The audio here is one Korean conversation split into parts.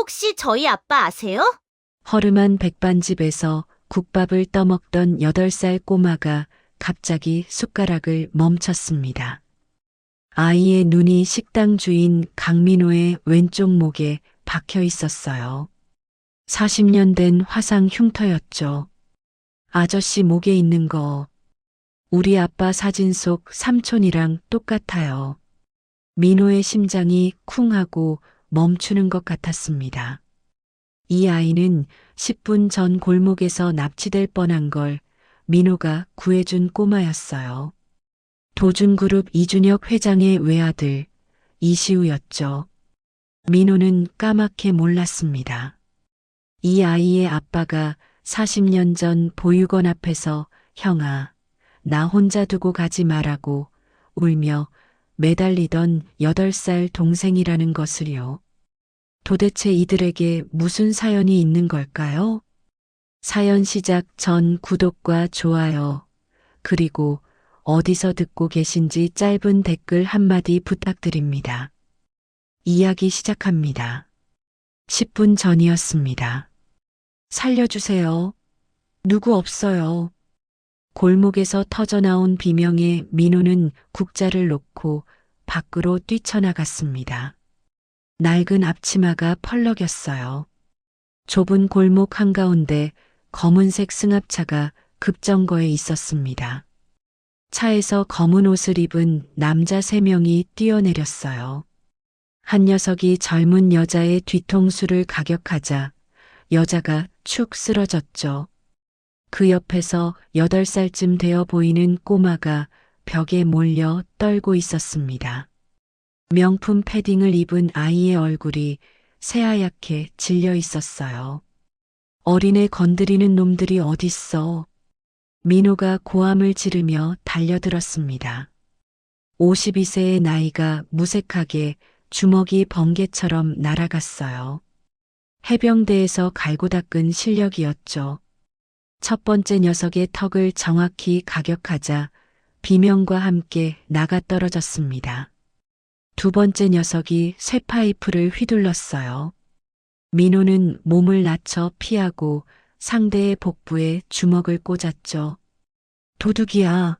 혹시 저희 아빠 아세요? 허름한 백반집에서 국밥을 떠먹던 8살 꼬마가 갑자기 숟가락을 멈췄습니다. 아이의 눈이 식당 주인 강민호의 왼쪽 목에 박혀 있었어요. 40년 된 화상 흉터였죠. 아저씨 목에 있는 거 우리 아빠 사진 속 삼촌이랑 똑같아요. 민호의 심장이 쿵 하고 멈추는 것 같았습니다. 이 아이는 10분 전 골목에서 납치될 뻔한 걸 민호가 구해준 꼬마였어요. 도준그룹 이준혁 회장의 외아들 이시우였죠. 민호는 까맣게 몰랐습니다. 이 아이의 아빠가 40년 전 보육원 앞에서 형아, 나 혼자 두고 가지 말라고 울며 매달리던 8살 동생이라는 것을요. 도대체 이들에게 무슨 사연이 있는 걸까요? 사연 시작 전 구독과 좋아요, 그리고 어디서 듣고 계신지 짧은 댓글 한마디 부탁드립니다. 이야기 시작합니다. 10분 전이었습니다. 살려주세요. 누구 없어요. 골목에서 터져나온 비명에 민호는 국자를 놓고 밖으로 뛰쳐나갔습니다. 낡은 앞치마가 펄럭였어요. 좁은 골목 한가운데 검은색 승합차가 급정거에 있었습니다. 차에서 검은 옷을 입은 남자 3명이 뛰어내렸어요. 한 녀석이 젊은 여자의 뒤통수를 가격하자 여자가 축 쓰러졌죠. 그 옆에서 8살쯤 되어 보이는 꼬마가 벽에 몰려 떨고 있었습니다. 명품 패딩을 입은 아이의 얼굴이 새하얗게 질려 있었어요. 어린애 건드리는 놈들이 어딨어. 민호가 고함을 지르며 달려들었습니다. 52세의 나이가 무색하게 주먹이 번개처럼 날아갔어요. 해병대에서 갈고 닦은 실력이었죠. 첫 번째 녀석의 턱을 정확히 가격하자 비명과 함께 나가 떨어졌습니다. 두 번째 녀석이 쇠파이프를 휘둘렀어요. 민호는 몸을 낮춰 피하고 상대의 복부에 주먹을 꽂았죠. 도둑이야.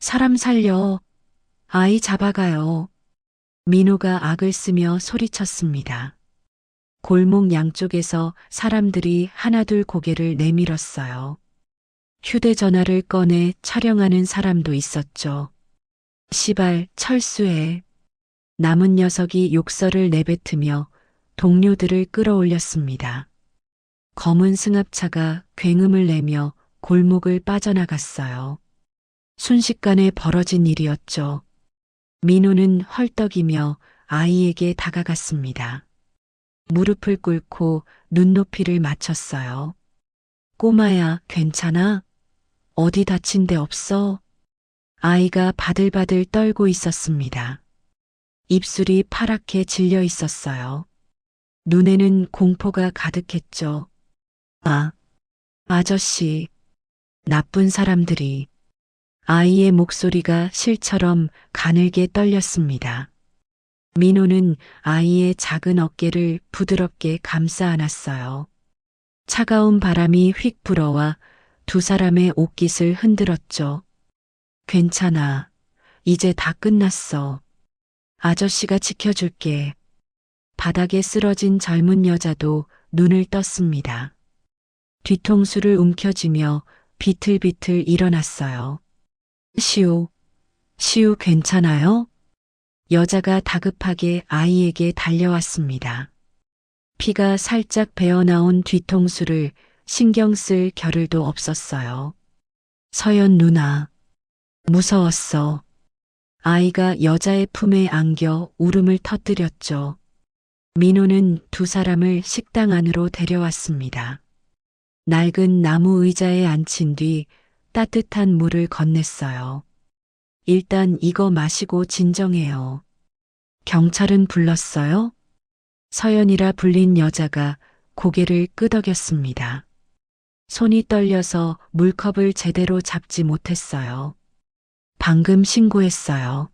사람 살려. 아이 잡아가요. 민호가 악을 쓰며 소리쳤습니다. 골목 양쪽에서 사람들이 하나둘 고개를 내밀었어요. 휴대전화를 꺼내 촬영하는 사람도 있었죠. 시발 철수해. 남은 녀석이 욕설을 내뱉으며 동료들을 끌어올렸습니다. 검은 승합차가 굉음을 내며 골목을 빠져나갔어요. 순식간에 벌어진 일이었죠. 민호는 헐떡이며 아이에게 다가갔습니다. 무릎을 꿇고 눈높이를 맞췄어요. 꼬마야, 괜찮아? 어디 다친 데 없어? 아이가 바들바들 떨고 있었습니다. 입술이 파랗게 질려 있었어요. 눈에는 공포가 가득했죠. 아, 아저씨, 나쁜 사람들이. 아이의 목소리가 실처럼 가늘게 떨렸습니다. 민호는 아이의 작은 어깨를 부드럽게 감싸 안았어요. 차가운 바람이 휙 불어와 두 사람의 옷깃을 흔들었죠. 괜찮아. 이제 다 끝났어. 아저씨가 지켜줄게. 바닥에 쓰러진 젊은 여자도 눈을 떴습니다. 뒤통수를 움켜쥐며 비틀비틀 일어났어요. 시우, 시우 괜찮아요? 여자가 다급하게 아이에게 달려왔습니다. 피가 살짝 배어나온 뒤통수를 신경 쓸 겨를도 없었어요. 서연 누나, 무서웠어. 아이가 여자의 품에 안겨 울음을 터뜨렸죠. 민호는 두 사람을 식당 안으로 데려왔습니다. 낡은 나무 의자에 앉힌 뒤 따뜻한 물을 건넸어요. 일단 이거 마시고 진정해요. 경찰은 불렀어요? 서연이라 불린 여자가 고개를 끄덕였습니다. 손이 떨려서 물컵을 제대로 잡지 못했어요. 방금 신고했어요.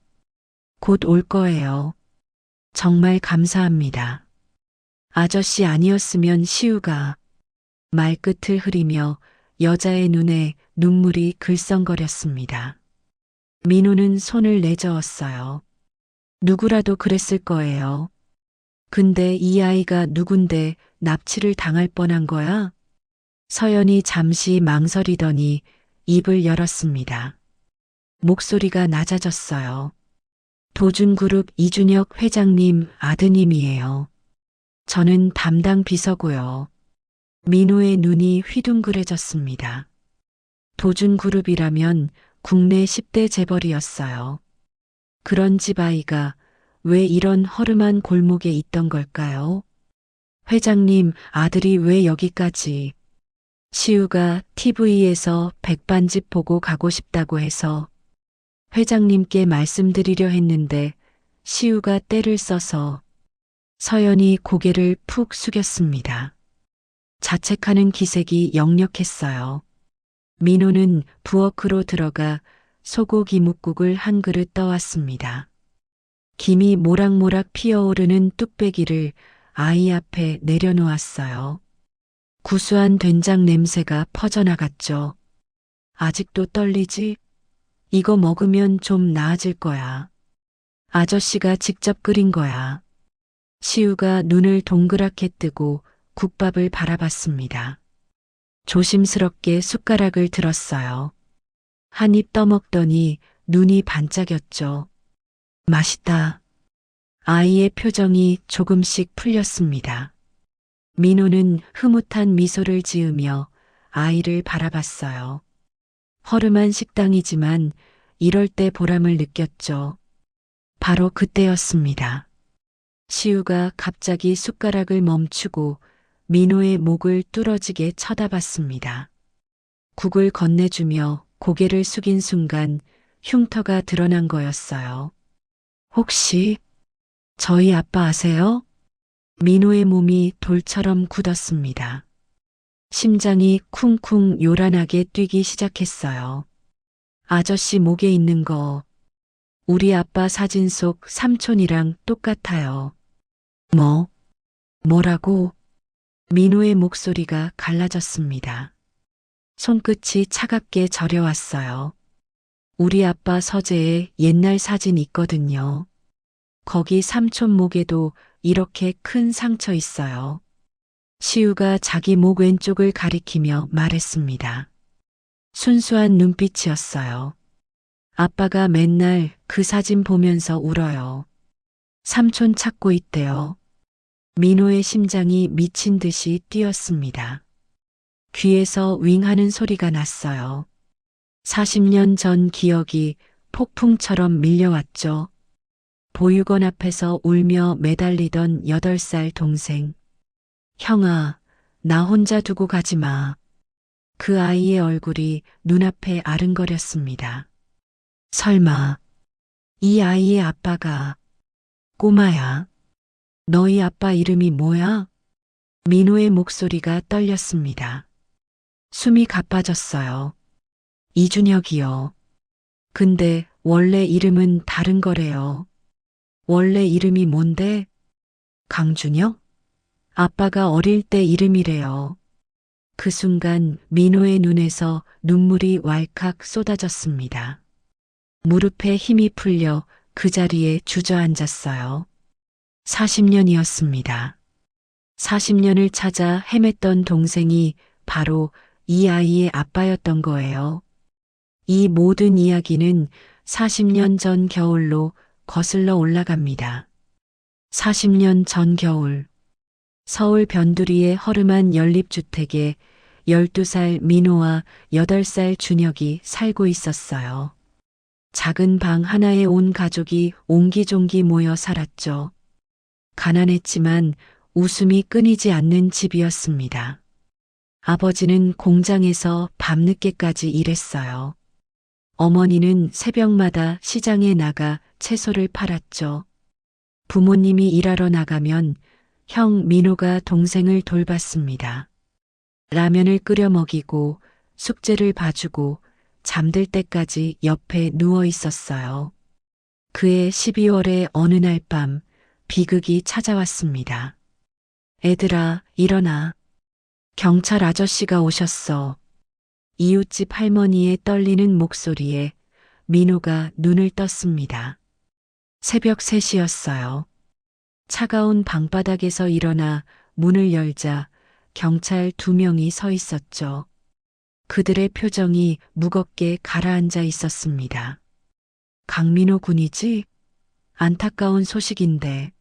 곧 올 거예요. 정말 감사합니다. 아저씨 아니었으면 시우가 말끝을 흐리며 여자의 눈에 눈물이 글썽거렸습니다. 민호는 손을 내저었어요. 누구라도 그랬을 거예요. 근데 이 아이가 누군데 납치를 당할 뻔한 거야? 서연이 잠시 망설이더니 입을 열었습니다. 목소리가 낮아졌어요. 도준그룹 이준혁 회장님 아드님이에요. 저는 담당 비서고요. 민호의 눈이 휘둥그레졌습니다. 도준그룹이라면 국내 10대 재벌이었어요. 그런 집 아이가 왜 이런 허름한 골목에 있던 걸까요? 회장님 아들이 왜 여기까지? 시우가 TV에서 백반집 보고 가고 싶다고 해서 회장님께 말씀드리려 했는데 시우가 때를 써서 서연이 고개를 푹 숙였습니다. 자책하는 기색이 역력했어요. 민호는 부엌으로 들어가 소고기 묵국을 한 그릇 떠왔습니다. 김이 모락모락 피어오르는 뚝배기를 아이 앞에 내려놓았어요. 구수한 된장 냄새가 퍼져나갔죠. 아직도 떨리지? 이거 먹으면 좀 나아질 거야. 아저씨가 직접 끓인 거야. 시우가 눈을 동그랗게 뜨고 국밥을 바라봤습니다. 조심스럽게 숟가락을 들었어요. 한 입 떠먹더니 눈이 반짝였죠. 맛있다. 아이의 표정이 조금씩 풀렸습니다. 민호는 흐뭇한 미소를 지으며 아이를 바라봤어요. 허름한 식당이지만 이럴 때 보람을 느꼈죠. 바로 그때였습니다. 시우가 갑자기 숟가락을 멈추고 민호의 목을 뚫어지게 쳐다봤습니다. 국을 건네주며 고개를 숙인 순간 흉터가 드러난 거였어요. 혹시 저희 아빠 아세요? 민호의 몸이 돌처럼 굳었습니다. 심장이 쿵쿵 요란하게 뛰기 시작했어요. 아저씨 목에 있는 거 우리 아빠 사진 속 삼촌이랑 똑같아요. 뭐라고? 민호의 목소리가 갈라졌습니다. 손끝이 차갑게 저려왔어요. 우리 아빠 서재에 옛날 사진 있거든요. 거기 삼촌 목에도 이렇게 큰 상처 있어요. 시우가 자기 목 왼쪽을 가리키며 말했습니다. 순수한 눈빛이었어요. 아빠가 맨날 그 사진 보면서 울어요. 삼촌 찾고 있대요. 민호의 심장이 미친 듯이 뛰었습니다. 귀에서 윙하는 소리가 났어요. 40년 전 기억이 폭풍처럼 밀려왔죠. 보육원 앞에서 울며 매달리던 8살 동생. 형아, 나 혼자 두고 가지 마. 그 아이의 얼굴이 눈앞에 아른거렸습니다. 설마, 이 아이의 아빠가 꼬마야. 너희 아빠 이름이 뭐야? 민호의 목소리가 떨렸습니다. 숨이 가빠졌어요. 이준혁이요. 근데 원래 이름은 다른 거래요. 원래 이름이 뭔데? 강준혁? 아빠가 어릴 때 이름이래요. 그 순간 민호의 눈에서 눈물이 왈칵 쏟아졌습니다. 무릎에 힘이 풀려 그 자리에 주저앉았어요. 40년이었습니다. 40년을 찾아 헤맸던 동생이 바로 이 아이의 아빠였던 거예요. 이 모든 이야기는 40년 전 겨울로 거슬러 올라갑니다. 40년 전 겨울, 서울 변두리의 허름한 연립주택에 12살 민호와 8살 준혁이 살고 있었어요. 작은 방 하나에 온 가족이 옹기종기 모여 살았죠. 가난했지만 웃음이 끊이지 않는 집이었습니다. 아버지는 공장에서 밤늦게까지 일했어요. 어머니는 새벽마다 시장에 나가 채소를 팔았죠. 부모님이 일하러 나가면 형 민호가 동생을 돌봤습니다. 라면을 끓여 먹이고 숙제를 봐주고 잠들 때까지 옆에 누워 있었어요. 그해 12월의 어느 날 밤 비극이 찾아왔습니다. 애들아, 일어나. 경찰 아저씨가 오셨어. 이웃집 할머니의 떨리는 목소리에 민호가 눈을 떴습니다. 새벽 3시였어요. 차가운 방바닥에서 일어나 문을 열자 경찰 2명이 서 있었죠. 그들의 표정이 무겁게 가라앉아 있었습니다. 강민호 군이지? 안타까운 소식인데.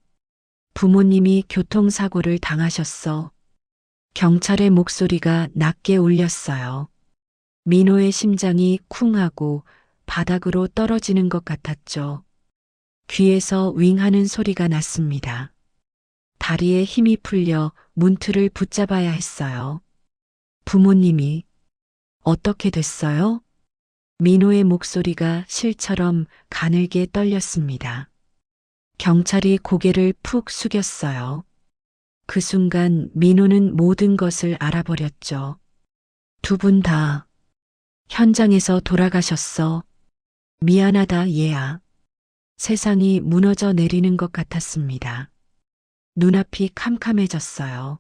부모님이 교통사고를 당하셨어. 경찰의 목소리가 낮게 울렸어요. 민호의 심장이 쿵하고 바닥으로 떨어지는 것 같았죠. 귀에서 윙 하는 소리가 났습니다. 다리에 힘이 풀려 문틀을 붙잡아야 했어요. 부모님이 어떻게 됐어요? 민호의 목소리가 실처럼 가늘게 떨렸습니다. 경찰이 고개를 푹 숙였어요. 그 순간 민호는 모든 것을 알아버렸죠. 두 분 다 현장에서 돌아가셨어. 미안하다, 얘야. 세상이 무너져 내리는 것 같았습니다. 눈앞이 캄캄해졌어요.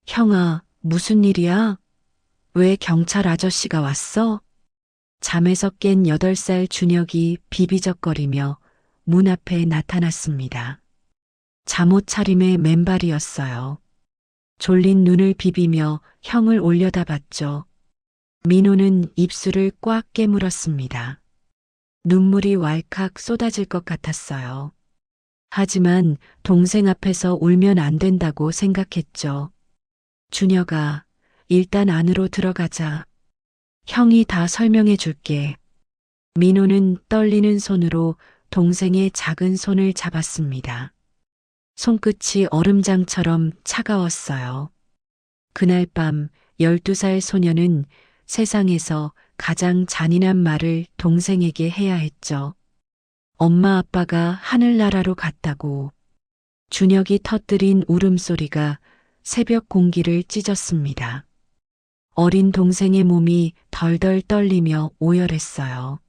형아, 무슨 일이야? 왜 경찰 아저씨가 왔어? 잠에서 깬 8살 준혁이 비비적거리며 문 앞에 나타났습니다. 잠옷 차림의 맨발이었어요. 졸린 눈을 비비며 형을 올려다봤죠. 민호는 입술을 꽉 깨물었습니다. 눈물이 왈칵 쏟아질 것 같았어요. 하지만 동생 앞에서 울면 안 된다고 생각했죠. 준혁아, 일단 안으로 들어가자. 형이 다 설명해 줄게. 민호는 떨리는 손으로 동생의 작은 손을 잡았습니다. 손끝이 얼음장처럼 차가웠어요. 그날 밤 12살 소녀는 세상에서 가장 잔인한 말을 동생에게 해야 했죠. 엄마 아빠가 하늘나라로 갔다고. 준혁이 터뜨린 울음소리가 새벽 공기를 찢었습니다. 어린 동생의 몸이 덜덜 떨리며 오열했어요.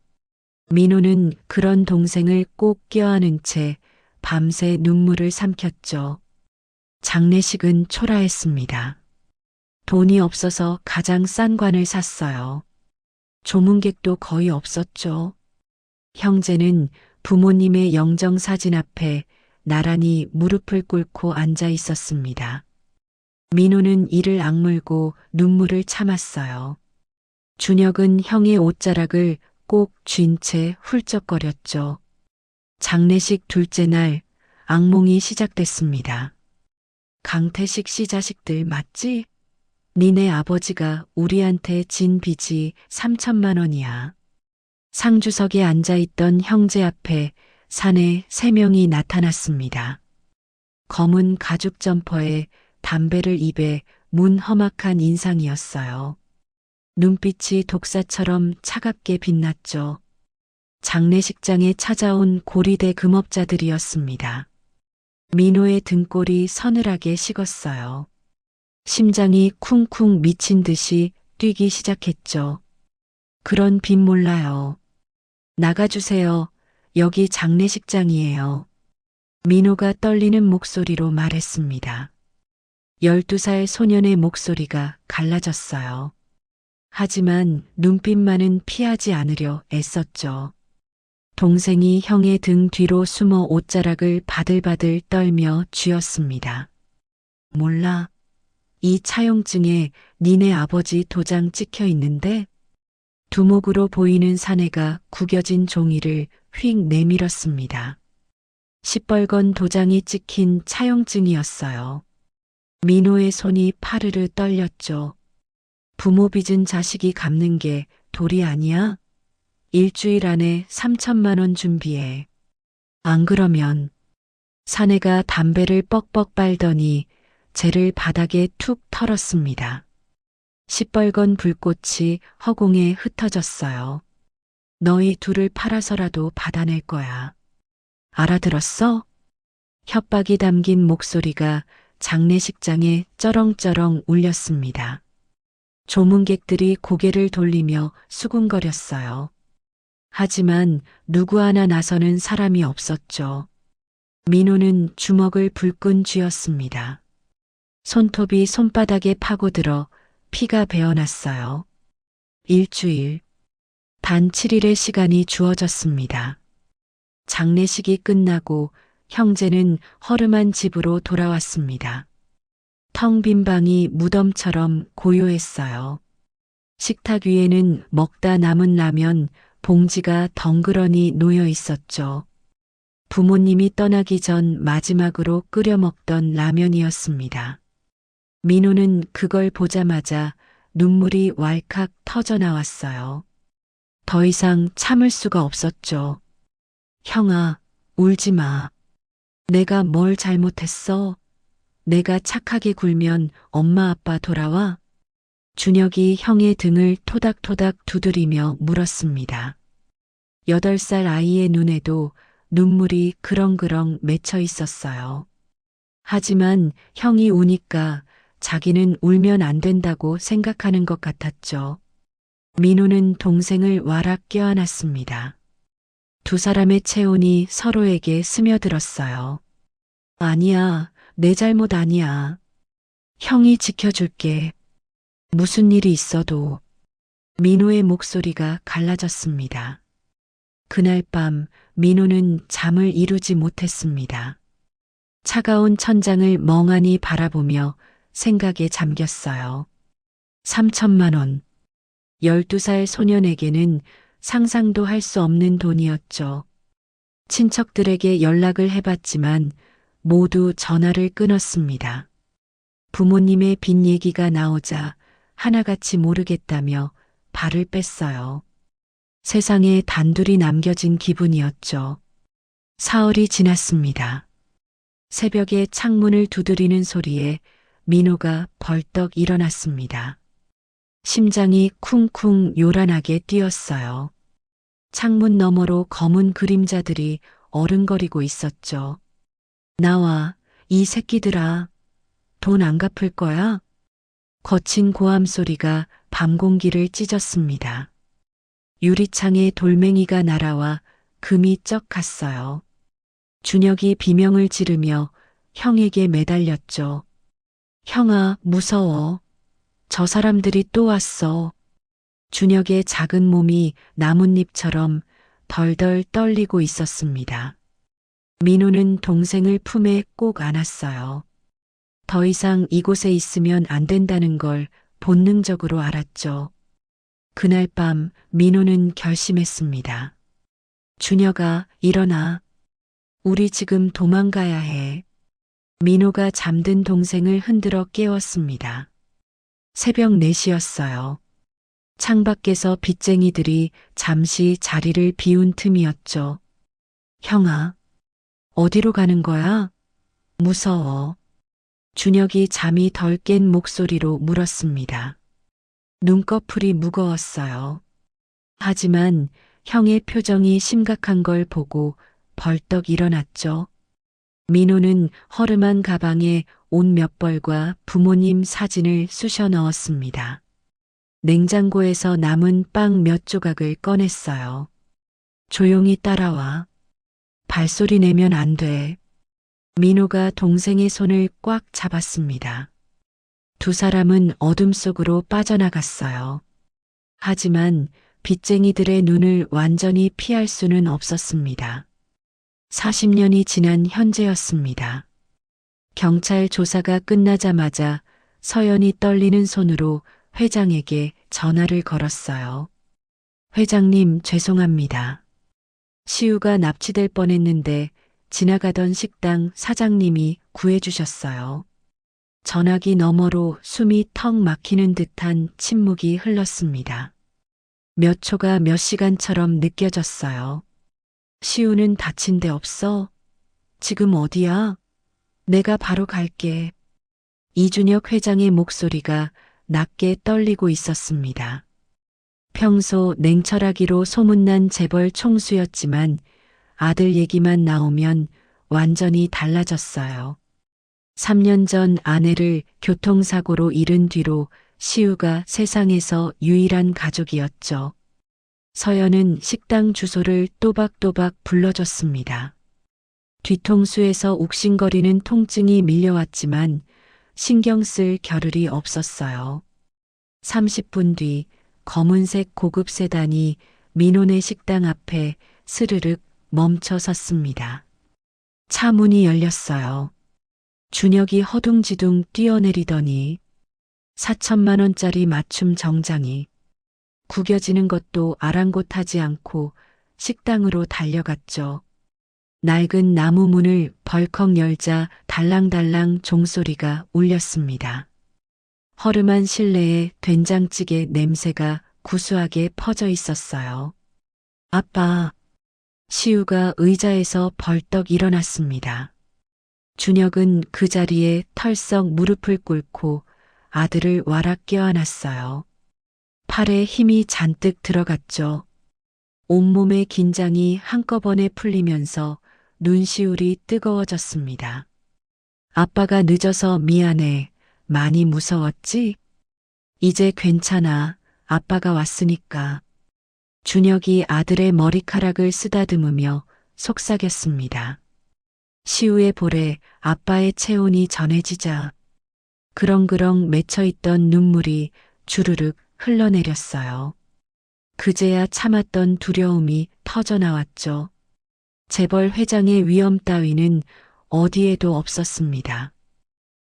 민호는 그런 동생을 꼭 껴안은 채 밤새 눈물을 삼켰죠. 장례식은 초라했습니다. 돈이 없어서 가장 싼 관을 샀어요. 조문객도 거의 없었죠. 형제는 부모님의 영정사진 앞에 나란히 무릎을 꿇고 앉아 있었습니다. 민호는 이를 악물고 눈물을 참았어요. 준혁은 형의 옷자락을 꼭 쥔 채 훌쩍거렸죠. 장례식 둘째 날 악몽이 시작됐습니다. 강태식 씨 자식들 맞지? 니네 아버지가 우리한테 진 빚이 3천만 원이야. 상주석에 앉아있던 형제 앞에 사내 3명이 나타났습니다. 검은 가죽 점퍼에 담배를 입에 문 험악한 인상이었어요. 눈빛이 독사처럼 차갑게 빛났죠. 장례식장에 찾아온 고리대 금업자들이었습니다. 민호의 등골이 서늘하게 식었어요. 심장이 쿵쿵 미친 듯이 뛰기 시작했죠. 그런 빚 몰라요. 나가주세요. 여기 장례식장이에요. 민호가 떨리는 목소리로 말했습니다. 12살 소년의 목소리가 갈라졌어요. 하지만 눈빛만은 피하지 않으려 애썼죠. 동생이 형의 등 뒤로 숨어 옷자락을 바들바들 떨며 쥐었습니다. 몰라. 이 차용증에 니네 아버지 도장 찍혀 있는데? 두목으로 보이는 사내가 구겨진 종이를 휙 내밀었습니다. 시뻘건 도장이 찍힌 차용증이었어요. 민호의 손이 파르르 떨렸죠. 부모 빚은 자식이 갚는 게 도리 아니야? 일주일 안에 3천만 원 준비해. 안 그러면 사내가 담배를 뻑뻑 빨더니 쟤를 바닥에 툭 털었습니다. 시뻘건 불꽃이 허공에 흩어졌어요. 너희 둘을 팔아서라도 받아낼 거야. 알아들었어? 협박이 담긴 목소리가 장례식장에 쩌렁쩌렁 울렸습니다. 조문객들이 고개를 돌리며 수군거렸어요. 하지만 누구 하나 나서는 사람이 없었죠. 민호는 주먹을 불끈 쥐었습니다. 손톱이 손바닥에 파고들어 피가 배어났어요. 일주일, 단 7일의 시간이 주어졌습니다. 장례식이 끝나고 형제는 허름한 집으로 돌아왔습니다. 텅 빈 방이 무덤처럼 고요했어요. 식탁 위에는 먹다 남은 라면 봉지가 덩그러니 놓여 있었죠. 부모님이 떠나기 전 마지막으로 끓여 먹던 라면이었습니다. 민호는 그걸 보자마자 눈물이 왈칵 터져 나왔어요. 더 이상 참을 수가 없었죠. 형아, 울지 마. 내가 뭘 잘못했어? 내가 착하게 굴면 엄마 아빠 돌아와? 준혁이 형의 등을 토닥토닥 두드리며 물었습니다. 8살 아이의 눈에도 눈물이 그렁그렁 맺혀 있었어요. 하지만 형이 우니까 자기는 울면 안 된다고 생각하는 것 같았죠. 민호는 동생을 와락 껴안았습니다. 두 사람의 체온이 서로에게 스며들었어요. 아니야, 내 잘못 아니야. 형이 지켜줄게. 무슨 일이 있어도. 민호의 목소리가 갈라졌습니다. 그날 밤 민호는 잠을 이루지 못했습니다. 차가운 천장을 멍하니 바라보며 생각에 잠겼어요. 3천만 원. 12살 소년에게는 상상도 할 수 없는 돈이었죠. 친척들에게 연락을 해봤지만 모두 전화를 끊었습니다. 부모님의 빚 얘기가 나오자 하나같이 모르겠다며 발을 뺐어요. 세상에 단둘이 남겨진 기분이었죠. 사흘이 지났습니다. 새벽에 창문을 두드리는 소리에 민호가 벌떡 일어났습니다. 심장이 쿵쿵 요란하게 뛰었어요. 창문 너머로 검은 그림자들이 어른거리고 있었죠. 나와, 이 새끼들아. 돈 안 갚을 거야? 거친 고함 소리가 밤 공기를 찢었습니다. 유리창에 돌멩이가 날아와 금이 쩍 갔어요. 준혁이 비명을 지르며 형에게 매달렸죠. 형아, 무서워. 저 사람들이 또 왔어. 준혁의 작은 몸이 나뭇잎처럼 덜덜 떨리고 있었습니다. 민호는 동생을 품에 꼭 안았어요. 더 이상 이곳에 있으면 안 된다는 걸 본능적으로 알았죠. 그날 밤 민호는 결심했습니다. 준혁아, 일어나. 우리 지금 도망가야 해. 민호가 잠든 동생을 흔들어 깨웠습니다. 새벽 4시였어요. 창밖에서 빚쟁이들이 잠시 자리를 비운 틈이었죠. 형아, 어디로 가는 거야? 무서워. 준혁이 잠이 덜 깬 목소리로 물었습니다. 눈꺼풀이 무거웠어요. 하지만 형의 표정이 심각한 걸 보고 벌떡 일어났죠. 민호는 허름한 가방에 옷 몇 벌과 부모님 사진을 쑤셔 넣었습니다. 냉장고에서 남은 빵 몇 조각을 꺼냈어요. 조용히 따라와. 발소리 내면 안 돼. 민호가 동생의 손을 꽉 잡았습니다. 두 사람은 어둠 속으로 빠져나갔어요. 하지만 빚쟁이들의 눈을 완전히 피할 수는 없었습니다. 40년이 지난 현재였습니다. 경찰 조사가 끝나자마자 서연이 떨리는 손으로 회장에게 전화를 걸었어요. 회장님, 죄송합니다. 시우가 납치될 뻔했는데 지나가던 식당 사장님이 구해주셨어요. 전화기 너머로 숨이 턱 막히는 듯한 침묵이 흘렀습니다. 몇 초가 몇 시간처럼 느껴졌어요. 시우는 다친 데 없어? 지금 어디야? 내가 바로 갈게. 이준혁 회장의 목소리가 낮게 떨리고 있었습니다. 평소 냉철하기로 소문난 재벌 총수였지만 아들 얘기만 나오면 완전히 달라졌어요. 3년 전 아내를 교통사고로 잃은 뒤로 시우가 세상에서 유일한 가족이었죠. 서연은 식당 주소를 또박또박 불러줬습니다. 뒤통수에서 욱신거리는 통증이 밀려왔지만 신경 쓸 겨를이 없었어요. 30분 뒤 검은색 고급 세단이 민호네 식당 앞에 스르륵 멈춰 섰습니다. 차 문이 열렸어요. 준혁이 허둥지둥 뛰어내리더니 4천만 원짜리 맞춤 정장이 구겨지는 것도 아랑곳하지 않고 식당으로 달려갔죠. 낡은 나무 문을 벌컥 열자 달랑달랑 종소리가 울렸습니다. 허름한 실내에 된장찌개 냄새가 구수하게 퍼져 있었어요. 아빠, 시우가 의자에서 벌떡 일어났습니다. 준혁은 그 자리에 털썩 무릎을 꿇고 아들을 와락 껴안았어요. 팔에 힘이 잔뜩 들어갔죠. 온몸의 긴장이 한꺼번에 풀리면서 눈시울이 뜨거워졌습니다. 아빠가 늦어서 미안해. 많이 무서웠지? 이제 괜찮아. 아빠가 왔으니까. 준혁이 아들의 머리카락을 쓰다듬으며 속삭였습니다. 시우의 볼에 아빠의 체온이 전해지자 그렁그렁 맺혀있던 눈물이 주르륵 흘러내렸어요. 그제야 참았던 두려움이 터져나왔죠. 재벌 회장의 위험 따위는 어디에도 없었습니다.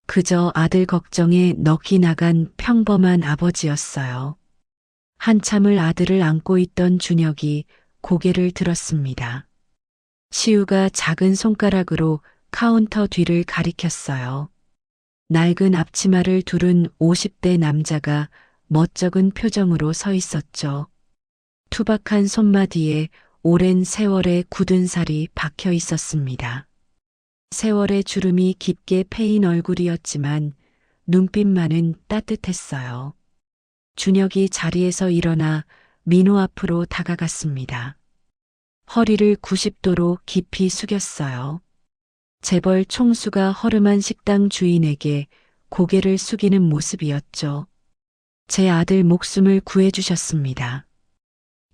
그저 아들 걱정에 넋이 나간 평범한 아버지였어요. 한참을 아들을 안고 있던 준혁이 고개를 들었습니다. 시우가 작은 손가락으로 카운터 뒤를 가리켰어요. 낡은 앞치마를 두른 50대 남자가 멋쩍은 표정으로 서 있었죠. 투박한 손마디에 오랜 세월의 굳은 살이 박혀 있었습니다. 세월의 주름이 깊게 패인 얼굴이었지만 눈빛만은 따뜻했어요. 준혁이 자리에서 일어나 민호 앞으로 다가갔습니다. 허리를 90도로 깊이 숙였어요. 재벌 총수가 허름한 식당 주인에게 고개를 숙이는 모습이었죠. 제 아들 목숨을 구해주셨습니다.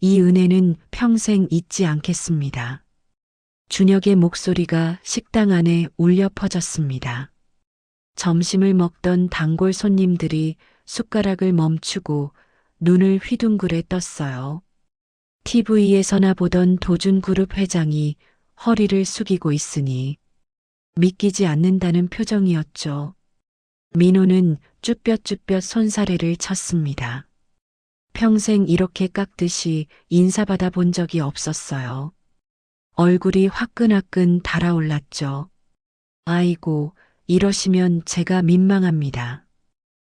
이 은혜는 평생 잊지 않겠습니다. 준혁의 목소리가 식당 안에 울려 퍼졌습니다. 점심을 먹던 단골 손님들이 숟가락을 멈추고 눈을 휘둥그레 떴어요. TV에서나 보던 도준그룹 회장이 허리를 숙이고 있으니 믿기지 않는다는 표정이었죠. 민호는 쭈뼛쭈뼛 손사래를 쳤습니다. 평생 이렇게 깎듯이 인사받아 본 적이 없었어요. 얼굴이 화끈화끈 달아올랐죠. 아이고, 이러시면 제가 민망합니다.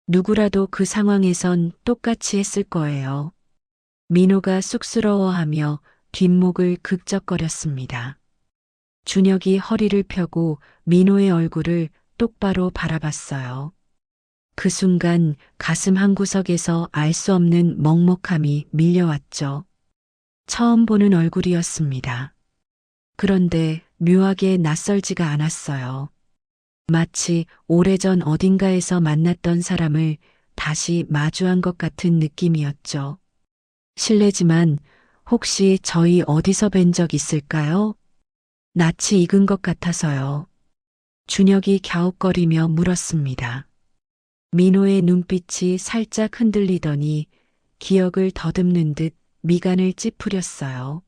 누구라도 그 상황에선 똑같이 했을 거예요. 민호가 쑥스러워하며 뒷목을 극적거렸습니다. 준혁이 허리를 펴고 민호의 얼굴을 똑바로 바라봤어요. 그 순간 가슴 한구석에서 알 수 없는 먹먹함이 밀려왔죠. 처음 보는 얼굴이었습니다. 그런데 묘하게 낯설지가 않았어요. 마치 오래전 어딘가에서 만났던 사람을 다시 마주한 것 같은 느낌이었죠. 실례지만 혹시 저희 어디서 뵌 적 있을까요? 낯이 익은 것 같아서요. 준혁이 갸웃거리며 물었습니다. 민호의 눈빛이 살짝 흔들리더니 기억을 더듬는 듯 미간을 찌푸렸어요.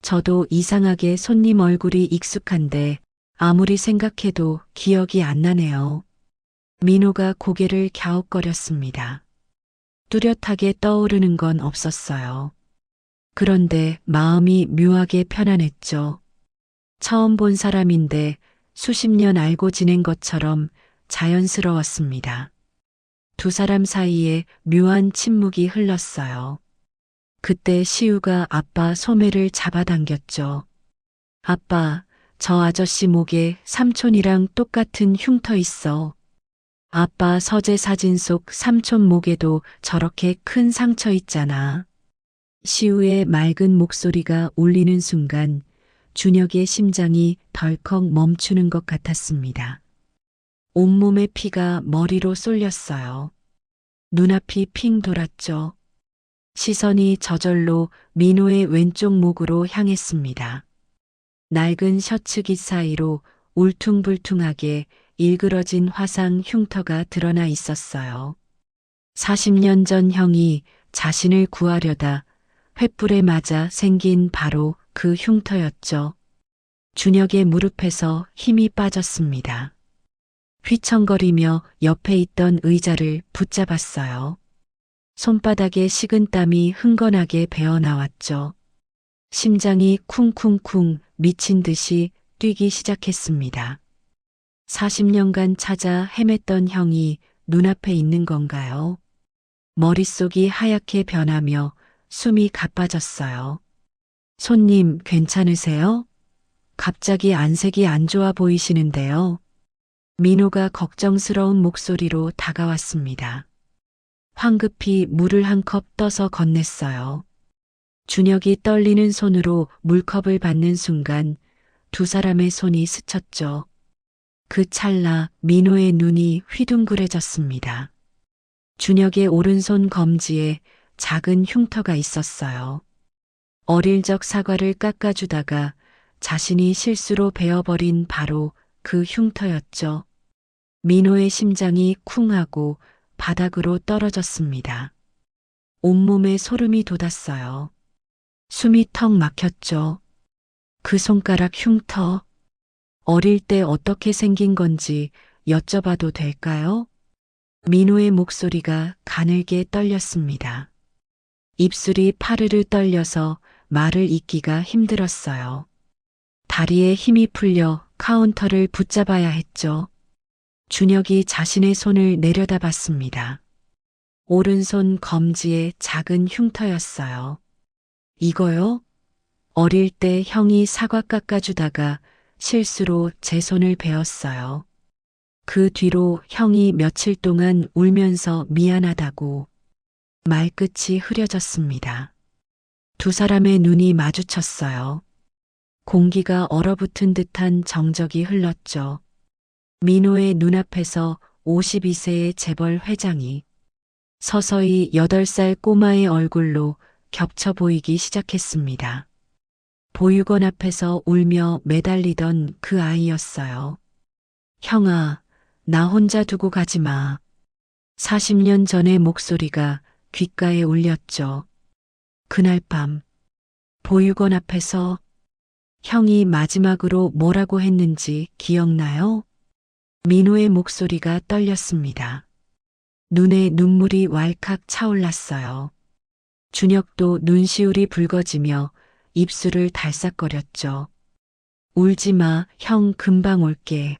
저도 이상하게 손님 얼굴이 익숙한데 아무리 생각해도 기억이 안 나네요. 민호가 고개를 갸웃거렸습니다. 뚜렷하게 떠오르는 건 없었어요. 그런데 마음이 묘하게 편안했죠. 처음 본 사람인데 수십 년 알고 지낸 것처럼 자연스러웠습니다. 두 사람 사이에 묘한 침묵이 흘렀어요. 그때 시우가 아빠 소매를 잡아당겼죠. 아빠, 저 아저씨 목에 삼촌이랑 똑같은 흉터 있어. 아빠 서재 사진 속 삼촌 목에도 저렇게 큰 상처 있잖아. 시우의 맑은 목소리가 울리는 순간 준혁의 심장이 덜컥 멈추는 것 같았습니다. 온몸의 피가 머리로 쏠렸어요. 눈앞이 핑 돌았죠. 시선이 저절로 민호의 왼쪽 목으로 향했습니다. 낡은 셔츠깃 사이로 울퉁불퉁하게 일그러진 화상 흉터가 드러나 있었어요. 40년 전 형이 자신을 구하려다 횃불에 맞아 생긴 바로 그 흉터였죠. 준혁의 무릎에서 힘이 빠졌습니다. 휘청거리며 옆에 있던 의자를 붙잡았어요. 손바닥에 식은 땀이 흥건하게 배어 나왔죠. 심장이 쿵쿵쿵 미친 듯이 뛰기 시작했습니다. 40년간 찾아 헤맸던 형이 눈앞에 있는 건가요? 머릿속이 하얗게 변하며 숨이 가빠졌어요. 손님, 괜찮으세요? 갑자기 안색이 안 좋아 보이시는데요. 민호가 걱정스러운 목소리로 다가왔습니다. 황급히 물을 한 컵 떠서 건넸어요. 준혁이 떨리는 손으로 물컵을 받는 순간 두 사람의 손이 스쳤죠. 그 찰나 민호의 눈이 휘둥그레졌습니다. 준혁의 오른손 검지에 작은 흉터가 있었어요. 어릴 적 사과를 깎아주다가 자신이 실수로 베어버린 바로 그 흉터였죠. 민호의 심장이 쿵하고 바닥으로 떨어졌습니다. 온몸에 소름이 돋았어요. 숨이 턱 막혔죠. 그 손가락 흉터, 어릴 때 어떻게 생긴 건지 여쭤봐도 될까요? 민호의 목소리가 가늘게 떨렸습니다. 입술이 파르르 떨려서 말을 잇기가 힘들었어요. 다리에 힘이 풀려 카운터를 붙잡아야 했죠. 준혁이 자신의 손을 내려다봤습니다. 오른손 검지에 작은 흉터였어요. 이거요? 어릴 때 형이 사과 깎아주다가 실수로 제 손을 베었어요. 그 뒤로 형이 며칠 동안 울면서 미안하다고 말끝이 흐려졌습니다. 두 사람의 눈이 마주쳤어요. 공기가 얼어붙은 듯한 정적이 흘렀죠. 민호의 눈앞에서 52세의 재벌 회장이 서서히 8살 꼬마의 얼굴로 겹쳐 보이기 시작했습니다. 보육원 앞에서 울며 매달리던 그 아이였어요. 형아, 나 혼자 두고 가지 마. 40년 전의 목소리가 귓가에 울렸죠. 그날 밤, 보육원 앞에서 형이 마지막으로 뭐라고 했는지 기억나요? 민호의 목소리가 떨렸습니다. 눈에 눈물이 왈칵 차올랐어요. 준혁도 눈시울이 붉어지며 입술을 달싹거렸죠. 울지 마, 형 금방 올게.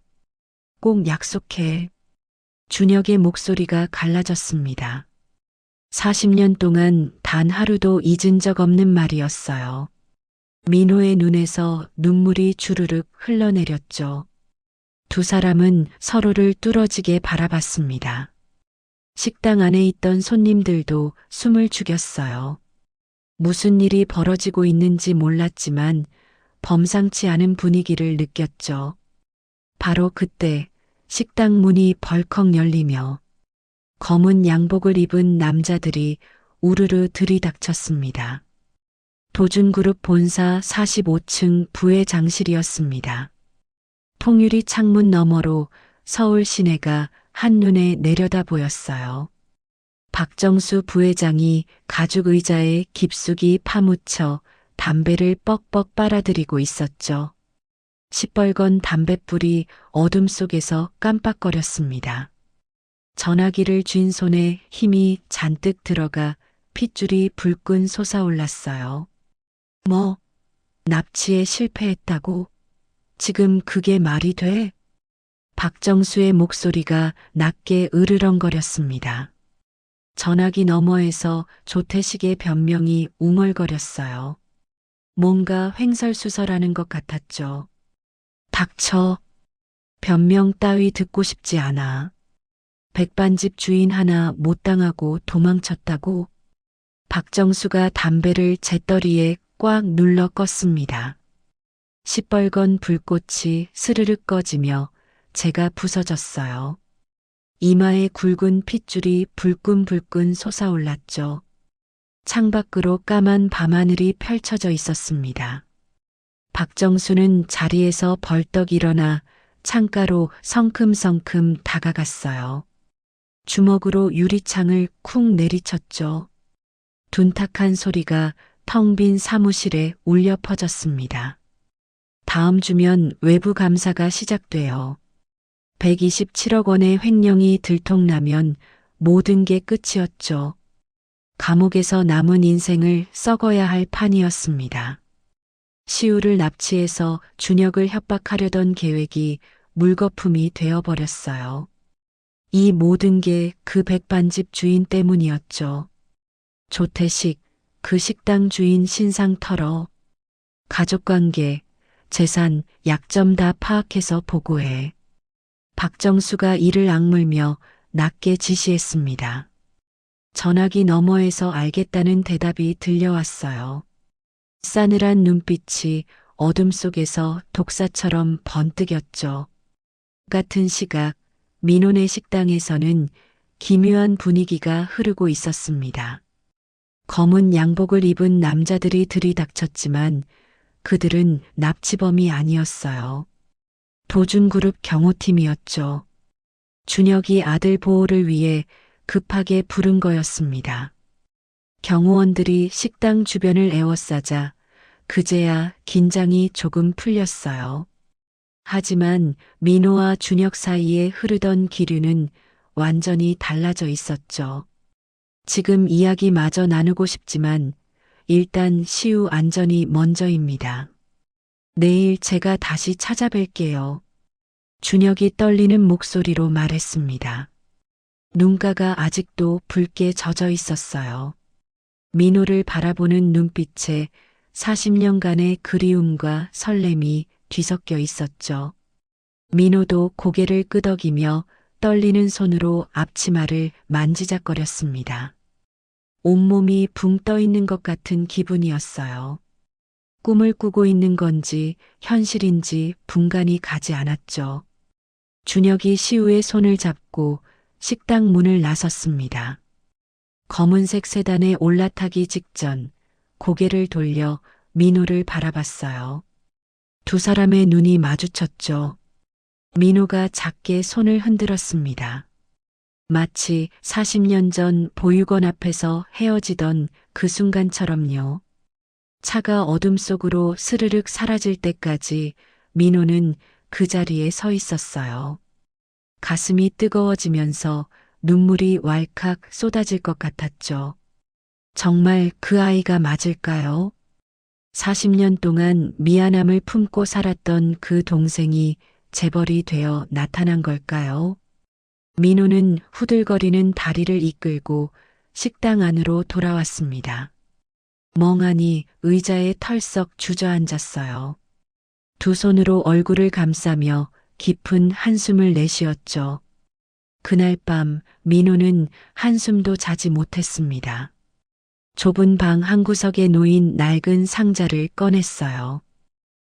꼭 약속해. 준혁의 목소리가 갈라졌습니다. 40년 동안 단 하루도 잊은 적 없는 말이었어요. 민호의 눈에서 눈물이 주르륵 흘러내렸죠. 두 사람은 서로를 뚫어지게 바라봤습니다. 식당 안에 있던 손님들도 숨을 죽였어요. 무슨 일이 벌어지고 있는지 몰랐지만 범상치 않은 분위기를 느꼈죠. 바로 그때 식당 문이 벌컥 열리며 검은 양복을 입은 남자들이 우르르 들이닥쳤습니다. 도준그룹 본사 45층 부회장실이었습니다. 통유리 창문 너머로 서울 시내가 한눈에 내려다 보였어요. 박정수 부회장이 가죽 의자에 깊숙이 파묻혀 담배를 뻑뻑 빨아들이고 있었죠. 시뻘건 담뱃불이 어둠 속에서 깜빡거렸습니다. 전화기를 쥔 손에 힘이 잔뜩 들어가 핏줄이 불끈 솟아올랐어요. 뭐, 납치에 실패했다고? 지금 그게 말이 돼? 박정수의 목소리가 낮게 으르렁거렸습니다. 전화기 너머에서 조태식의 변명이 웅얼거렸어요. 뭔가 횡설수설하는 것 같았죠. 닥쳐. 변명 따위 듣고 싶지 않아. 백반집 주인 하나 못 당하고 도망쳤다고? 박정수가 담배를 재떨이에 꽉 눌러 껐습니다. 시뻘건 불꽃이 스르륵 꺼지며 제가 부서졌어요. 이마에 굵은 핏줄이 불끈불끈 솟아올랐죠. 창밖으로 까만 밤하늘이 펼쳐져 있었습니다. 박정수는 자리에서 벌떡 일어나 창가로 성큼성큼 다가갔어요. 주먹으로 유리창을 쿵 내리쳤죠. 둔탁한 소리가 텅 빈 사무실에 울려 퍼졌습니다. 다음 주면 외부 감사가 시작돼요. 127억 원의 횡령이 들통나면 모든 게 끝이었죠. 감옥에서 남은 인생을 썩어야 할 판이었습니다. 시우를 납치해서 준혁을 협박하려던 계획이 물거품이 되어버렸어요. 이 모든 게 그 백반집 주인 때문이었죠. 조태식, 그 식당 주인 신상 털어. 가족관계, 재산, 약점 다 파악해서 보고해. 박정수가 이를 악물며 낮게 지시했습니다. 전화기 너머에서 알겠다는 대답이 들려왔어요. 싸늘한 눈빛이 어둠 속에서 독사처럼 번뜩였죠. 같은 시각, 민혼의 식당에서는 기묘한 분위기가 흐르고 있었습니다. 검은 양복을 입은 남자들이 들이닥쳤지만 그들은 납치범이 아니었어요. 도준그룹 경호팀이었죠. 준혁이 아들 보호를 위해 급하게 부른 거였습니다. 경호원들이 식당 주변을 에워싸자 그제야 긴장이 조금 풀렸어요. 하지만 민호와 준혁 사이에 흐르던 기류는 완전히 달라져 있었죠. 지금 이야기 마저 나누고 싶지만 일단 시우 안전이 먼저입니다. 내일 제가 다시 찾아뵐게요. 준혁이 떨리는 목소리로 말했습니다. 눈가가 아직도 붉게 젖어 있었어요. 민호를 바라보는 눈빛에 40년간의 그리움과 설렘이 뒤섞여 있었죠. 민호도 고개를 끄덕이며 떨리는 손으로 앞치마를 만지작거렸습니다. 온몸이 붕 떠 있는 것 같은 기분이었어요. 꿈을 꾸고 있는 건지 현실인지 분간이 가지 않았죠. 준혁이 시우의 손을 잡고 식당 문을 나섰습니다. 검은색 세단에 올라타기 직전 고개를 돌려 민호를 바라봤어요. 두 사람의 눈이 마주쳤죠. 민호가 작게 손을 흔들었습니다. 마치 40년 전 보육원 앞에서 헤어지던 그 순간처럼요. 차가 어둠 속으로 스르륵 사라질 때까지 민호는 그 자리에 서 있었어요. 가슴이 뜨거워지면서 눈물이 왈칵 쏟아질 것 같았죠. 정말 그 아이가 맞을까요? 40년 동안 미안함을 품고 살았던 그 동생이 재벌이 되어 나타난 걸까요? 민호는 후들거리는 다리를 이끌고 식당 안으로 돌아왔습니다. 멍하니 의자에 털썩 주저앉았어요. 두 손으로 얼굴을 감싸며 깊은 한숨을 내쉬었죠. 그날 밤 민호는 한숨도 자지 못했습니다. 좁은 방 한구석에 놓인 낡은 상자를 꺼냈어요.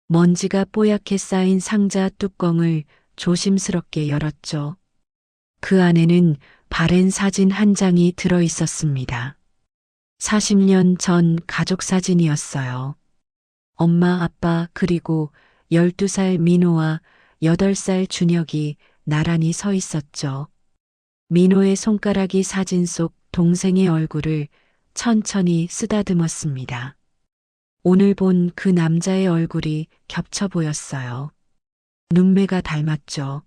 먼지가 뽀얗게 쌓인 상자 뚜껑을 조심스럽게 열었죠. 그 안에는 바랜 사진 한 장이 들어 있었습니다. 40년 전 가족 사진이었어요. 엄마, 아빠, 그리고 12살 민호와 8살 준혁이 나란히 서 있었죠. 민호의 손가락이 사진 속 동생의 얼굴을 천천히 쓰다듬었습니다. 오늘 본 그 남자의 얼굴이 겹쳐 보였어요. 눈매가 닮았죠.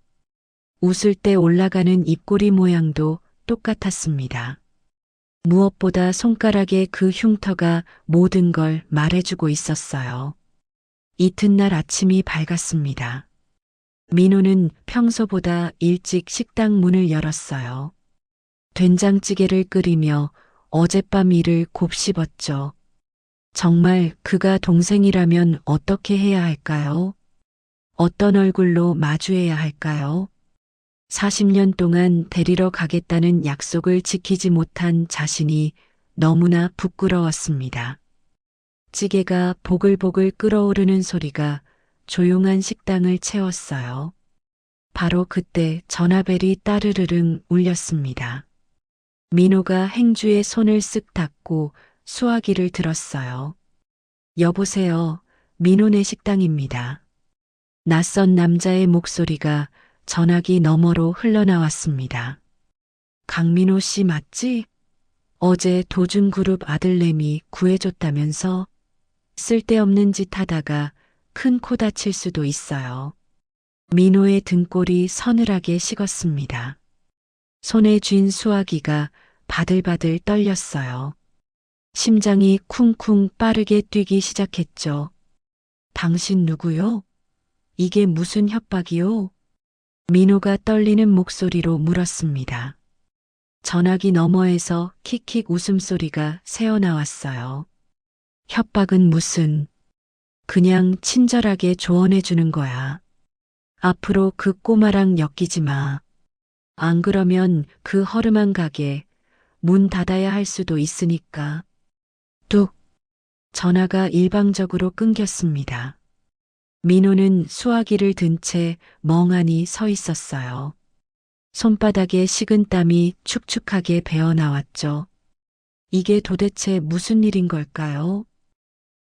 웃을 때 올라가는 입꼬리 모양도 똑같았습니다. 무엇보다 손가락의 그 흉터가 모든 걸 말해주고 있었어요. 이튿날 아침이 밝았습니다. 민호는 평소보다 일찍 식당 문을 열었어요. 된장찌개를 끓이며 어젯밤 일을 곱씹었죠. 정말 그가 동생이라면 어떻게 해야 할까요? 어떤 얼굴로 마주해야 할까요? 40년 동안 데리러 가겠다는 약속을 지키지 못한 자신이 너무나 부끄러웠습니다. 찌개가 보글보글 끓어오르는 소리가 조용한 식당을 채웠어요. 바로 그때 전화벨이 따르르릉 울렸습니다. 민호가 행주의 손을 쓱 닫고 수화기를 들었어요. 여보세요. 민호네 식당입니다. 낯선 남자의 목소리가 전화기 너머로 흘러나왔습니다. 강민호 씨 맞지? 어제 도준그룹 아들내미 구해줬다면서? 쓸데없는 짓 하다가 큰 코 다칠 수도 있어요. 민호의 등골이 서늘하게 식었습니다. 손에 쥔 수화기가 바들바들 떨렸어요. 심장이 쿵쿵 빠르게 뛰기 시작했죠. 당신 누구요? 이게 무슨 협박이요? 민호가 떨리는 목소리로 물었습니다. 전화기 너머에서 킥킥 웃음소리가 새어나왔어요. 협박은 무슨, 그냥 친절하게 조언해 주는 거야. 앞으로 그 꼬마랑 엮이지 마. 안 그러면 그 허름한 가게 문 닫아야 할 수도 있으니까. 뚝. 전화가 일방적으로 끊겼습니다. 민호는 수화기를 든 채 멍하니 서 있었어요. 손바닥에 식은 땀이 축축하게 배어 나왔죠. 이게 도대체 무슨 일인 걸까요?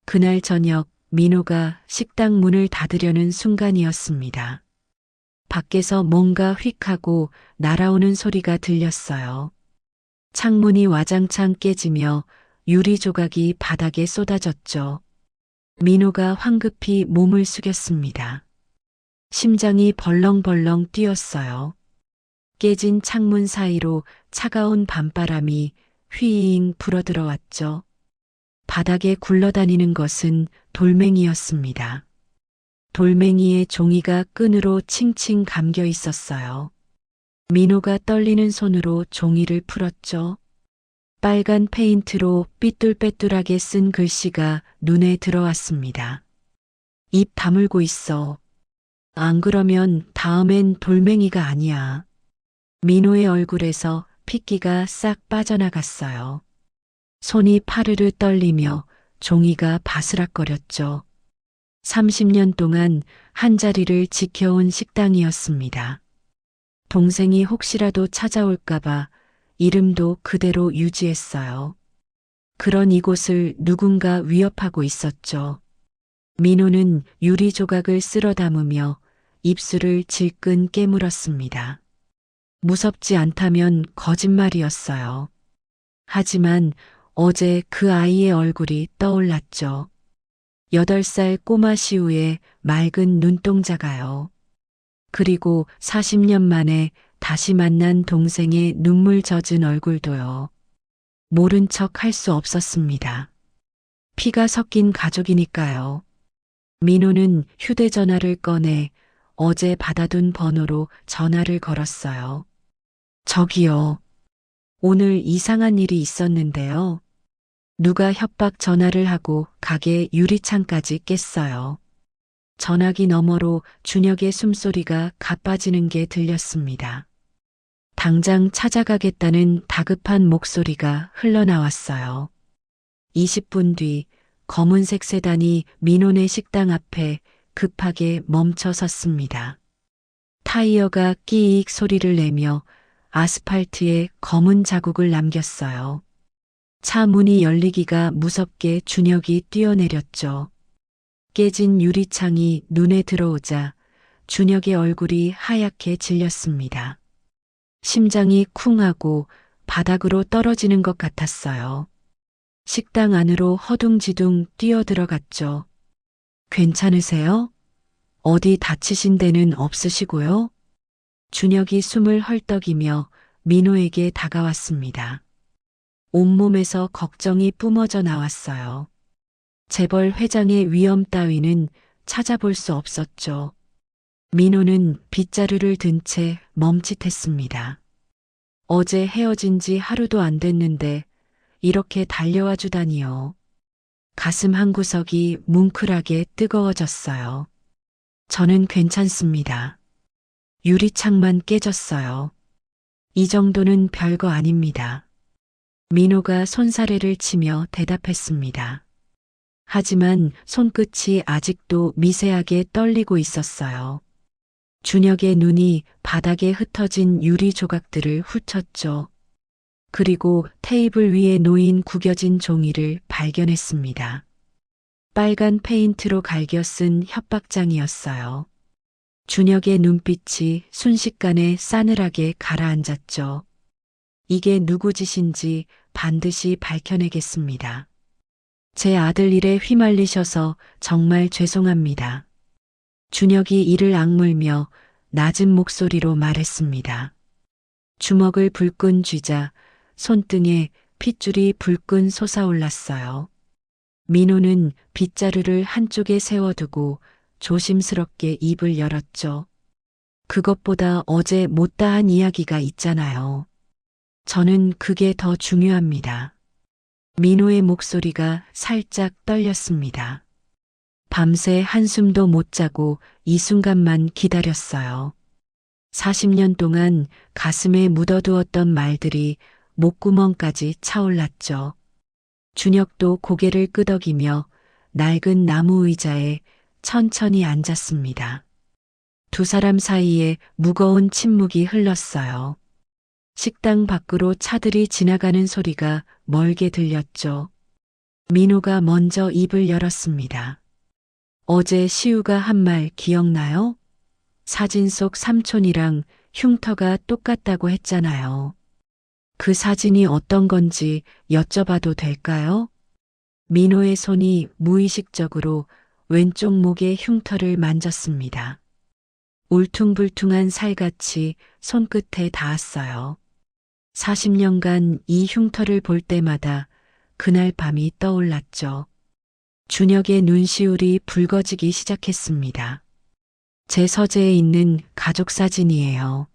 그날 저녁 민호가 식당 문을 닫으려는 순간이었습니다. 밖에서 뭔가 휙 하고 날아오는 소리가 들렸어요. 창문이 와장창 깨지며 유리 조각이 바닥에 쏟아졌죠. 민호가 황급히 몸을 숙였습니다. 심장이 벌렁벌렁 뛰었어요. 깨진 창문 사이로 차가운 밤바람이 휘잉 불어들어왔죠. 바닥에 굴러다니는 것은 돌멩이였습니다. 돌멩이의 종이가 끈으로 칭칭 감겨 있었어요. 민호가 떨리는 손으로 종이를 풀었죠. 빨간 페인트로 삐뚤빼뚤하게 쓴 글씨가 눈에 들어왔습니다. 입 다물고 있어. 안 그러면 다음엔 돌멩이가 아니야. 민호의 얼굴에서 핏기가 싹 빠져나갔어요. 손이 파르르 떨리며 종이가 바스락거렸죠. 30년 동안 한 자리를 지켜온 식당이었습니다. 동생이 혹시라도 찾아올까봐 이름도 그대로 유지했어요. 그런 이곳을 누군가 위협하고 있었죠. 민호는 유리 조각을 쓸어 담으며 입술을 질끈 깨물었습니다. 무섭지 않다면 거짓말이었어요. 하지만 어제 그 아이의 얼굴이 떠올랐죠. 8살 꼬마 시우의 맑은 눈동자가요. 그리고 40년 만에 다시 만난 동생의 눈물 젖은 얼굴도요. 모른 척 할 수 없었습니다. 피가 섞인 가족이니까요. 민호는 휴대전화를 꺼내 어제 받아둔 번호로 전화를 걸었어요. 저기요. 오늘 이상한 일이 있었는데요. 누가 협박 전화를 하고 가게 유리창까지 깼어요. 전화기 너머로 준혁의 숨소리가 가빠지는 게 들렸습니다. 당장 찾아가겠다는 다급한 목소리가 흘러나왔어요. 20분 뒤 검은색 세단이 민호네 식당 앞에 급하게 멈춰 섰습니다. 타이어가 끼익 소리를 내며 아스팔트에 검은 자국을 남겼어요. 차 문이 열리기가 무섭게 준혁이 뛰어내렸죠. 깨진 유리창이 눈에 들어오자 준혁의 얼굴이 하얗게 질렸습니다. 심장이 쿵하고 바닥으로 떨어지는 것 같았어요. 식당 안으로 허둥지둥 뛰어들어갔죠. 괜찮으세요? 어디 다치신 데는 없으시고요? 준혁이 숨을 헐떡이며 민호에게 다가왔습니다. 온몸에서 걱정이 뿜어져 나왔어요. 재벌 회장의 위험 따위는 찾아볼 수 없었죠. 민호는 빗자루를 든 채 멈칫했습니다. 어제 헤어진 지 하루도 안 됐는데 이렇게 달려와 주다니요. 가슴 한구석이 뭉클하게 뜨거워졌어요. 저는 괜찮습니다. 유리창만 깨졌어요. 이 정도는 별거 아닙니다. 민호가 손사래를 치며 대답했습니다. 하지만 손끝이 아직도 미세하게 떨리고 있었어요. 준혁의 눈이 바닥에 흩어진 유리 조각들을 훑었죠. 그리고 테이블 위에 놓인 구겨진 종이를 발견했습니다. 빨간 페인트로 갈겨 쓴 협박장이었어요. 준혁의 눈빛이 순식간에 싸늘하게 가라앉았죠. 이게 누구 짓인지 반드시 밝혀내겠습니다. 제 아들 일에 휘말리셔서 정말 죄송합니다. 준혁이 이를 악물며 낮은 목소리로 말했습니다. 주먹을 불끈 쥐자 손등에 핏줄이 불끈 솟아올랐어요. 민호는 빗자루를 한쪽에 세워두고 조심스럽게 입을 열었죠. 그것보다 어제 못다한 이야기가 있잖아요. 저는 그게 더 중요합니다. 민호의 목소리가 살짝 떨렸습니다. 밤새 한숨도 못 자고 이 순간만 기다렸어요. 40년 동안 가슴에 묻어두었던 말들이 목구멍까지 차올랐죠. 준혁도 고개를 끄덕이며 낡은 나무 의자에 천천히 앉았습니다. 두 사람 사이에 무거운 침묵이 흘렀어요. 식당 밖으로 차들이 지나가는 소리가 멀게 들렸죠. 민호가 먼저 입을 열었습니다. 어제 시우가 한 말 기억나요? 사진 속 삼촌이랑 흉터가 똑같다고 했잖아요. 그 사진이 어떤 건지 여쭤봐도 될까요? 민호의 손이 무의식적으로 왼쪽 목의 흉터를 만졌습니다. 울퉁불퉁한 살같이 손끝에 닿았어요. 40년간 이 흉터를 볼 때마다 그날 밤이 떠올랐죠. 준혁의 눈시울이 붉어지기 시작했습니다. 제 서재에 있는 가족 사진이에요.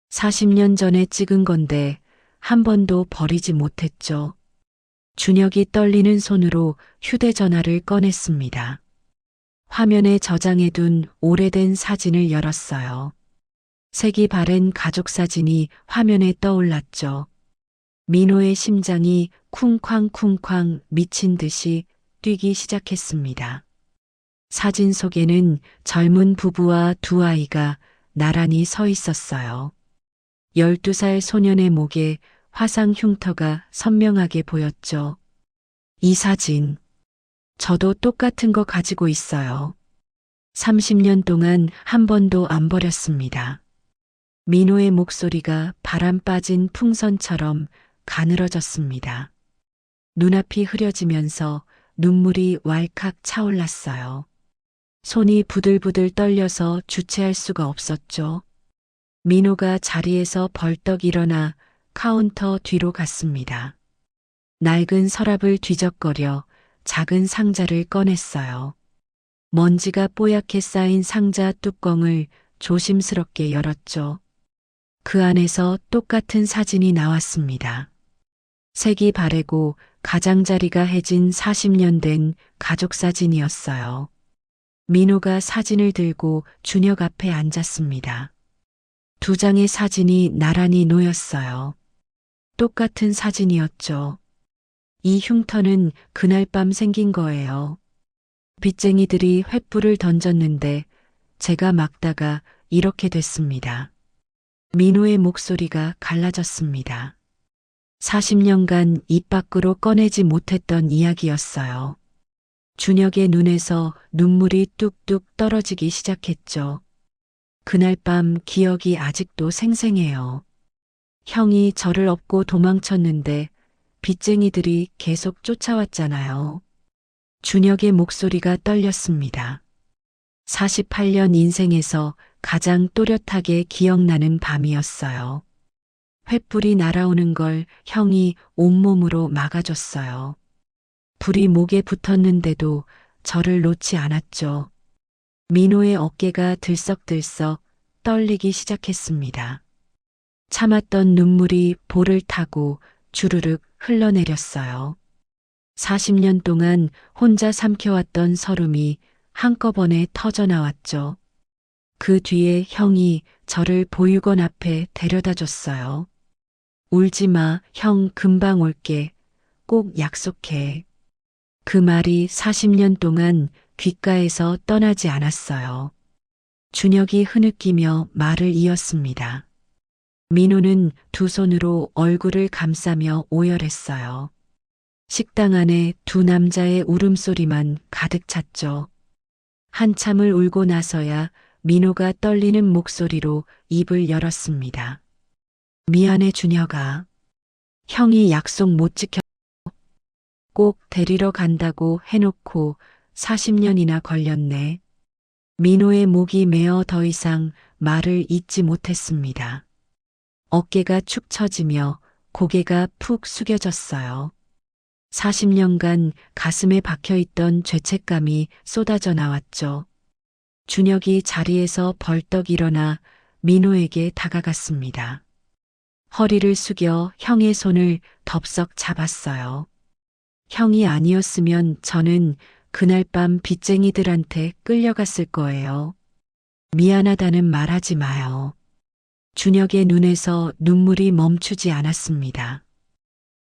40년 전에 찍은 건데 한 번도 버리지 못했죠. 준혁이 떨리는 손으로 휴대전화를 꺼냈습니다. 화면에 저장해둔 오래된 사진을 열었어요. 색이 바랜 가족 사진이 화면에 떠올랐죠. 민호의 심장이 쿵쾅쿵쾅 미친 듯이 뛰기 시작했습니다. 사진 속에는 젊은 부부와 두 아이가 나란히 서 있었어요. 12살 소년의 목에 화상 흉터가 선명하게 보였죠. 이 사진, 저도 똑같은 거 가지고 있어요. 30년 동안 한 번도 안 버렸습니다. 민호의 목소리가 바람 빠진 풍선처럼 가늘어졌습니다. 눈앞이 흐려지면서 눈물이 왈칵 차올랐어요. 손이 부들부들 떨려서 주체할 수가 없었죠. 민호가 자리에서 벌떡 일어나 카운터 뒤로 갔습니다. 낡은 서랍을 뒤적거려 작은 상자를 꺼냈어요. 먼지가 뽀얗게 쌓인 상자 뚜껑을 조심스럽게 열었죠. 그 안에서 똑같은 사진이 나왔습니다. 색이 바래고 가장자리가 해진 40년 된 가족 사진이었어요. 민호가 사진을 들고 준혁 앞에 앉았습니다. 두 장의 사진이 나란히 놓였어요. 똑같은 사진이었죠. 이 흉터는 그날 밤 생긴 거예요. 빚쟁이들이 횃불을 던졌는데 제가 막다가 이렇게 됐습니다. 민호의 목소리가 갈라졌습니다. 40년간 입 밖으로 꺼내지 못했던 이야기였어요. 준혁의 눈에서 눈물이 뚝뚝 떨어지기 시작했죠. 그날 밤 기억이 아직도 생생해요. 형이 저를 업고 도망쳤는데 빚쟁이들이 계속 쫓아왔잖아요. 준혁의 목소리가 떨렸습니다. 48년 인생에서 가장 또렷하게 기억나는 밤이었어요. 횃불이 날아오는 걸 형이 온몸으로 막아줬어요. 불이 목에 붙었는데도 저를 놓지 않았죠. 민호의 어깨가 들썩들썩 떨리기 시작했습니다. 참았던 눈물이 볼을 타고 주르륵 흘러내렸어요. 40년 동안 혼자 삼켜왔던 서름이 한꺼번에 터져나왔죠. 그 뒤에 형이 저를 보육원 앞에 데려다 줬어요. 울지 마, 형 금방 올게. 꼭 약속해. 그 말이 40년 동안 귓가에서 떠나지 않았어요. 준혁이 흐느끼며 말을 이었습니다. 민호는 두 손으로 얼굴을 감싸며 오열했어요. 식당 안에 두 남자의 울음소리만 가득 찼죠. 한참을 울고 나서야 민호가 떨리는 목소리로 입을 열었습니다. 미안해 준혁아. 형이 약속 못 지켜 꼭 데리러 간다고 해놓고 40년이나 걸렸네. 민호의 목이 메어 더 이상 말을 잇지 못했습니다. 어깨가 축 처지며 고개가 푹 숙여졌어요. 40년간 가슴에 박혀있던 죄책감이 쏟아져 나왔죠. 준혁이 자리에서 벌떡 일어나 민호에게 다가갔습니다. 허리를 숙여 형의 손을 덥석 잡았어요. 형이 아니었으면 저는 그날 밤 빚쟁이들한테 끌려갔을 거예요. 미안하다는 말하지 마요. 준혁의 눈에서 눈물이 멈추지 않았습니다.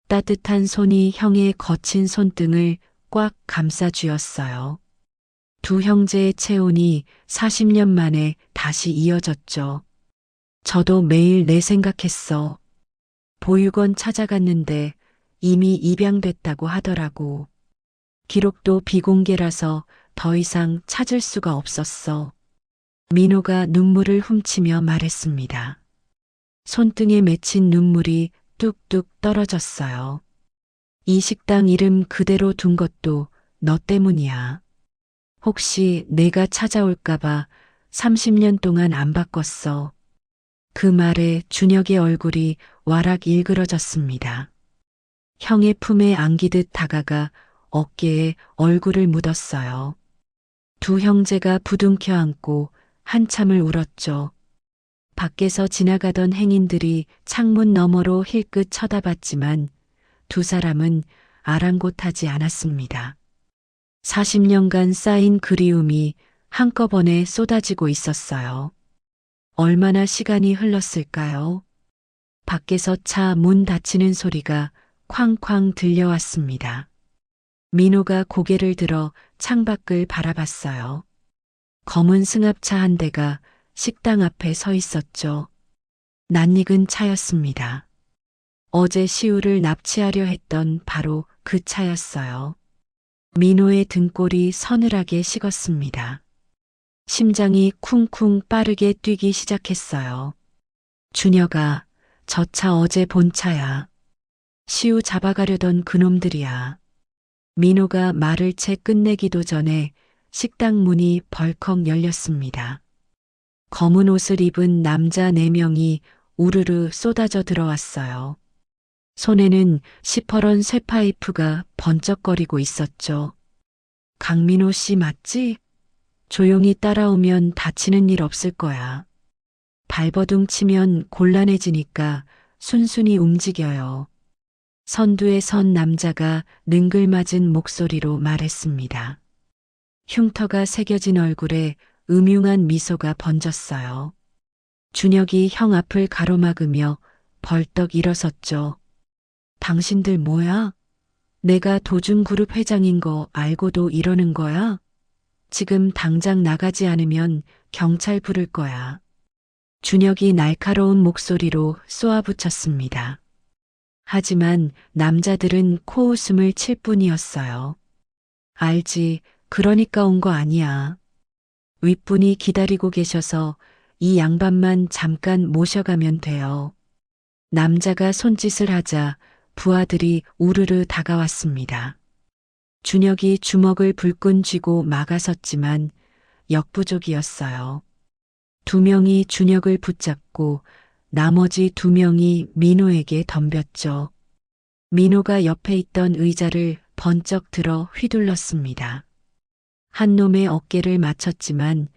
따뜻한 손이 형의 거친 손등을 꽉 감싸 쥐었어요. 두 형제의 체온이 40년 만에 다시 이어졌죠. 저도 매일 내 생각했어. 보육원 찾아갔는데 이미 입양됐다고 하더라고. 기록도 비공개라서 더 이상 찾을 수가 없었어. 민호가 눈물을 훔치며 말했습니다. 손등에 맺힌 눈물이 뚝뚝 떨어졌어요. 이 식당 이름 그대로 둔 것도 너 때문이야. 혹시 내가 찾아올까봐 30년 동안 안 바꿨어. 그 말에 준혁의 얼굴이 와락 일그러졌습니다. 형의 품에 안기듯 다가가 어깨에 얼굴을 묻었어요. 두 형제가 부둥켜 안고 한참을 울었죠. 밖에서 지나가던 행인들이 창문 너머로 힐끗 쳐다봤지만 두 사람은 아랑곳하지 않았습니다. 40년간 쌓인 그리움이 한꺼번에 쏟아지고 있었어요. 얼마나 시간이 흘렀을까요? 밖에서 차 문 닫히는 소리가 쾅쾅 들려왔습니다. 민호가 고개를 들어 창밖을 바라봤어요. 검은 승합차 한 대가 식당 앞에 서 있었죠. 낯익은 차였습니다. 어제 시우를 납치하려 했던 바로 그 차였어요. 민호의 등골이 서늘하게 식었습니다. 심장이 쿵쿵 빠르게 뛰기 시작했어요. 준혁아, 저 차 어제 본 차야. 시우 잡아가려던 그놈들이야. 민호가 말을 채 끝내기도 전에 식당 문이 벌컥 열렸습니다. 검은 옷을 입은 남자 4명이 우르르 쏟아져 들어왔어요. 손에는 시퍼런 쇠파이프가 번쩍거리고 있었죠. 강민호 씨 맞지? 조용히 따라오면 다치는 일 없을 거야. 발버둥 치면 곤란해지니까 순순히 움직여요. 선두에 선 남자가 능글맞은 목소리로 말했습니다. 흉터가 새겨진 얼굴에 음흉한 미소가 번졌어요. 준혁이 형 앞을 가로막으며 벌떡 일어섰죠. 당신들 뭐야? 내가 도중그룹 회장인 거 알고도 이러는 거야? 지금 당장 나가지 않으면 경찰 부를 거야. 준혁이 날카로운 목소리로 쏘아붙였습니다. 하지만 남자들은 코웃음을 칠 뿐이었어요. 알지, 그러니까 온 거 아니야. 윗분이 기다리고 계셔서 이 양반만 잠깐 모셔가면 돼요. 남자가 손짓을 하자 부하들이 우르르 다가왔습니다. 준혁이 주먹을 불끈 쥐고 막아섰지만 역부족이었어요. 2명이 준혁을 붙잡고 나머지 2명이 민호에게 덤볐죠. 민호가 옆에 있던 의자를 번쩍 들어 휘둘렀습니다. 한 놈의 어깨를 맞췄지만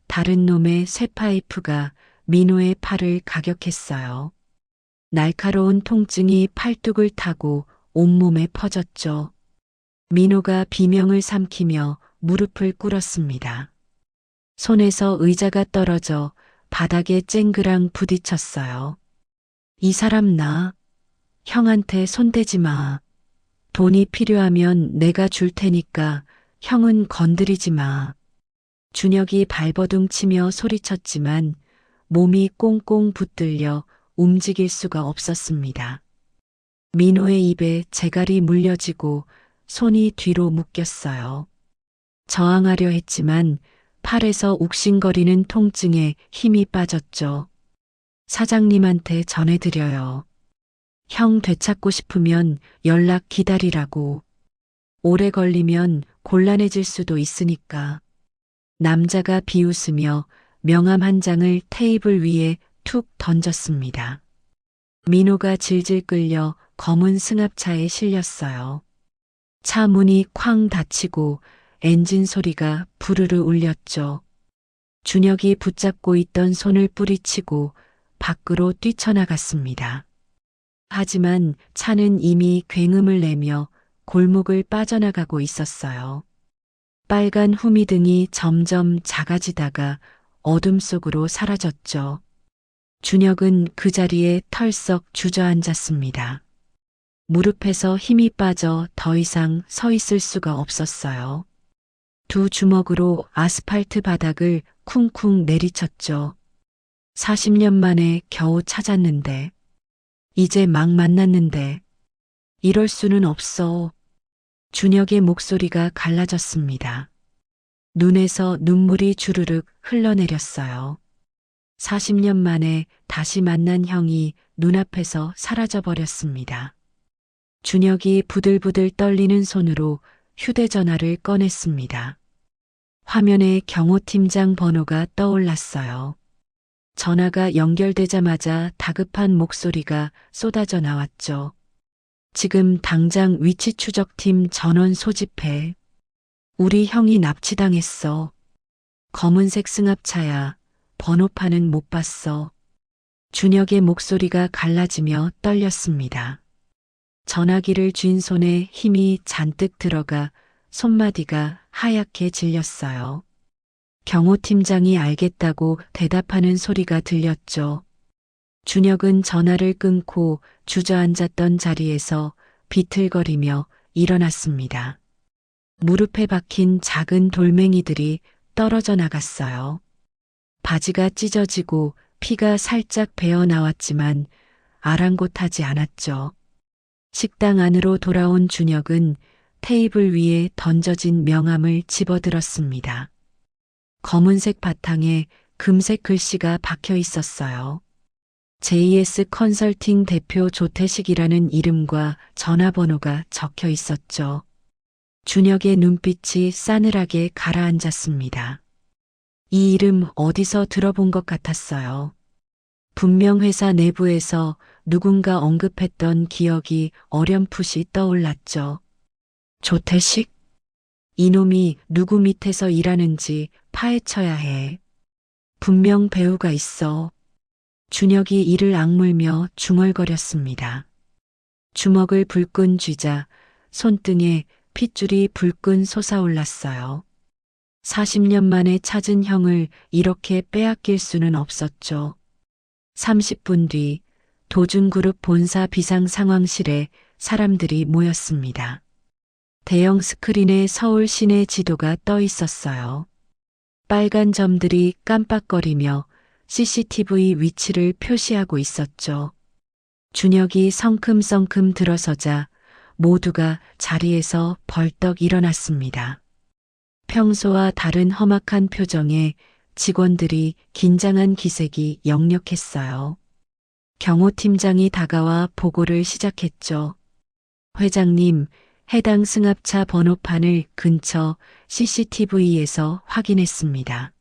다른 놈의 쇠파이프가 민호의 팔을 가격했어요. 날카로운 통증이 팔뚝을 타고 온몸에 퍼졌죠. 민호가 비명을 삼키며 무릎을 꿇었습니다. 손에서 의자가 떨어져 바닥에 쨍그랑 부딪혔어요. 이 사람 나. 형한테 손대지 마. 돈이 필요하면 내가 줄 테니까 형은 건드리지 마. 준혁이 발버둥 치며 소리쳤지만 몸이 꽁꽁 붙들려 움직일 수가 없었습니다. 민호의 입에 재갈이 물려지고 손이 뒤로 묶였어요. 저항하려 했지만 팔에서 욱신거리는 통증에 힘이 빠졌죠. 사장님한테 전해드려요. 형 되찾고 싶으면 연락 기다리라고. 오래 걸리면 곤란해질 수도 있으니까. 남자가 비웃으며 명함 한 장을 테이블 위에 툭 던졌습니다. 민호가 질질 끌려 검은 승합차에 실렸어요. 차 문이 쾅 닫히고 엔진 소리가 부르르 울렸죠. 준혁이 붙잡고 있던 손을 뿌리치고 밖으로 뛰쳐나갔습니다. 하지만 차는 이미 굉음을 내며 골목을 빠져나가고 있었어요. 빨간 후미등이 점점 작아지다가 어둠 속으로 사라졌죠. 준혁은 그 자리에 털썩 주저앉았습니다. 무릎에서 힘이 빠져 더 이상 서 있을 수가 없었어요. 두 주먹으로 아스팔트 바닥을 쿵쿵 내리쳤죠. 40년 만에 겨우 찾았는데, 이제 막 만났는데, 이럴 수는 없어. 준혁의 목소리가 갈라졌습니다. 눈에서 눈물이 주르륵 흘러내렸어요. 40년 만에 다시 만난 형이 눈앞에서 사라져버렸습니다. 준혁이 부들부들 떨리는 손으로 휴대전화를 꺼냈습니다. 화면에 경호팀장 번호가 떠올랐어요. 전화가 연결되자마자 다급한 목소리가 쏟아져 나왔죠. 지금 당장 위치 추적팀 전원 소집해. 우리 형이 납치당했어. 검은색 승합차야. 번호판은 못 봤어. 준혁의 목소리가 갈라지며 떨렸습니다. 전화기를 쥔 손에 힘이 잔뜩 들어가 손마디가 하얗게 질렸어요. 경호팀장이 알겠다고 대답하는 소리가 들렸죠. 준혁은 전화를 끊고 주저앉았던 자리에서 비틀거리며 일어났습니다. 무릎에 박힌 작은 돌멩이들이 떨어져 나갔어요. 바지가 찢어지고 피가 살짝 배어 나왔지만 아랑곳하지 않았죠. 식당 안으로 돌아온 준혁은 테이블 위에 던져진 명함을 집어들었습니다. 검은색 바탕에 금색 글씨가 박혀 있었어요. JS 컨설팅 대표 조태식이라는 이름과 전화번호가 적혀 있었죠. 준혁의 눈빛이 싸늘하게 가라앉았습니다. 이 이름 어디서 들어본 것 같았어요. 분명 회사 내부에서 누군가 언급했던 기억이 어렴풋이 떠올랐죠. 조태식? 이놈이 누구 밑에서 일하는지 파헤쳐야 해. 분명 배우가 있어. 준혁이 이를 악물며 중얼거렸습니다. 주먹을 불끈 쥐자 손등에 핏줄이 불끈 솟아올랐어요. 40년 만에 찾은 형을 이렇게 빼앗길 수는 없었죠. 30분 뒤 도준그룹 본사 비상 상황실에 사람들이 모였습니다. 대형 스크린에 서울 시내 지도가 떠 있었어요. 빨간 점들이 깜빡거리며 CCTV 위치를 표시하고 있었죠. 준혁이 성큼성큼 들어서자 모두가 자리에서 벌떡 일어났습니다. 평소와 다른 험악한 표정에 직원들이 긴장한 기색이 역력했어요. 경호팀장이 다가와 보고를 시작했죠. 회장님, 해당 승합차 번호판을 근처 CCTV에서 확인했습니다.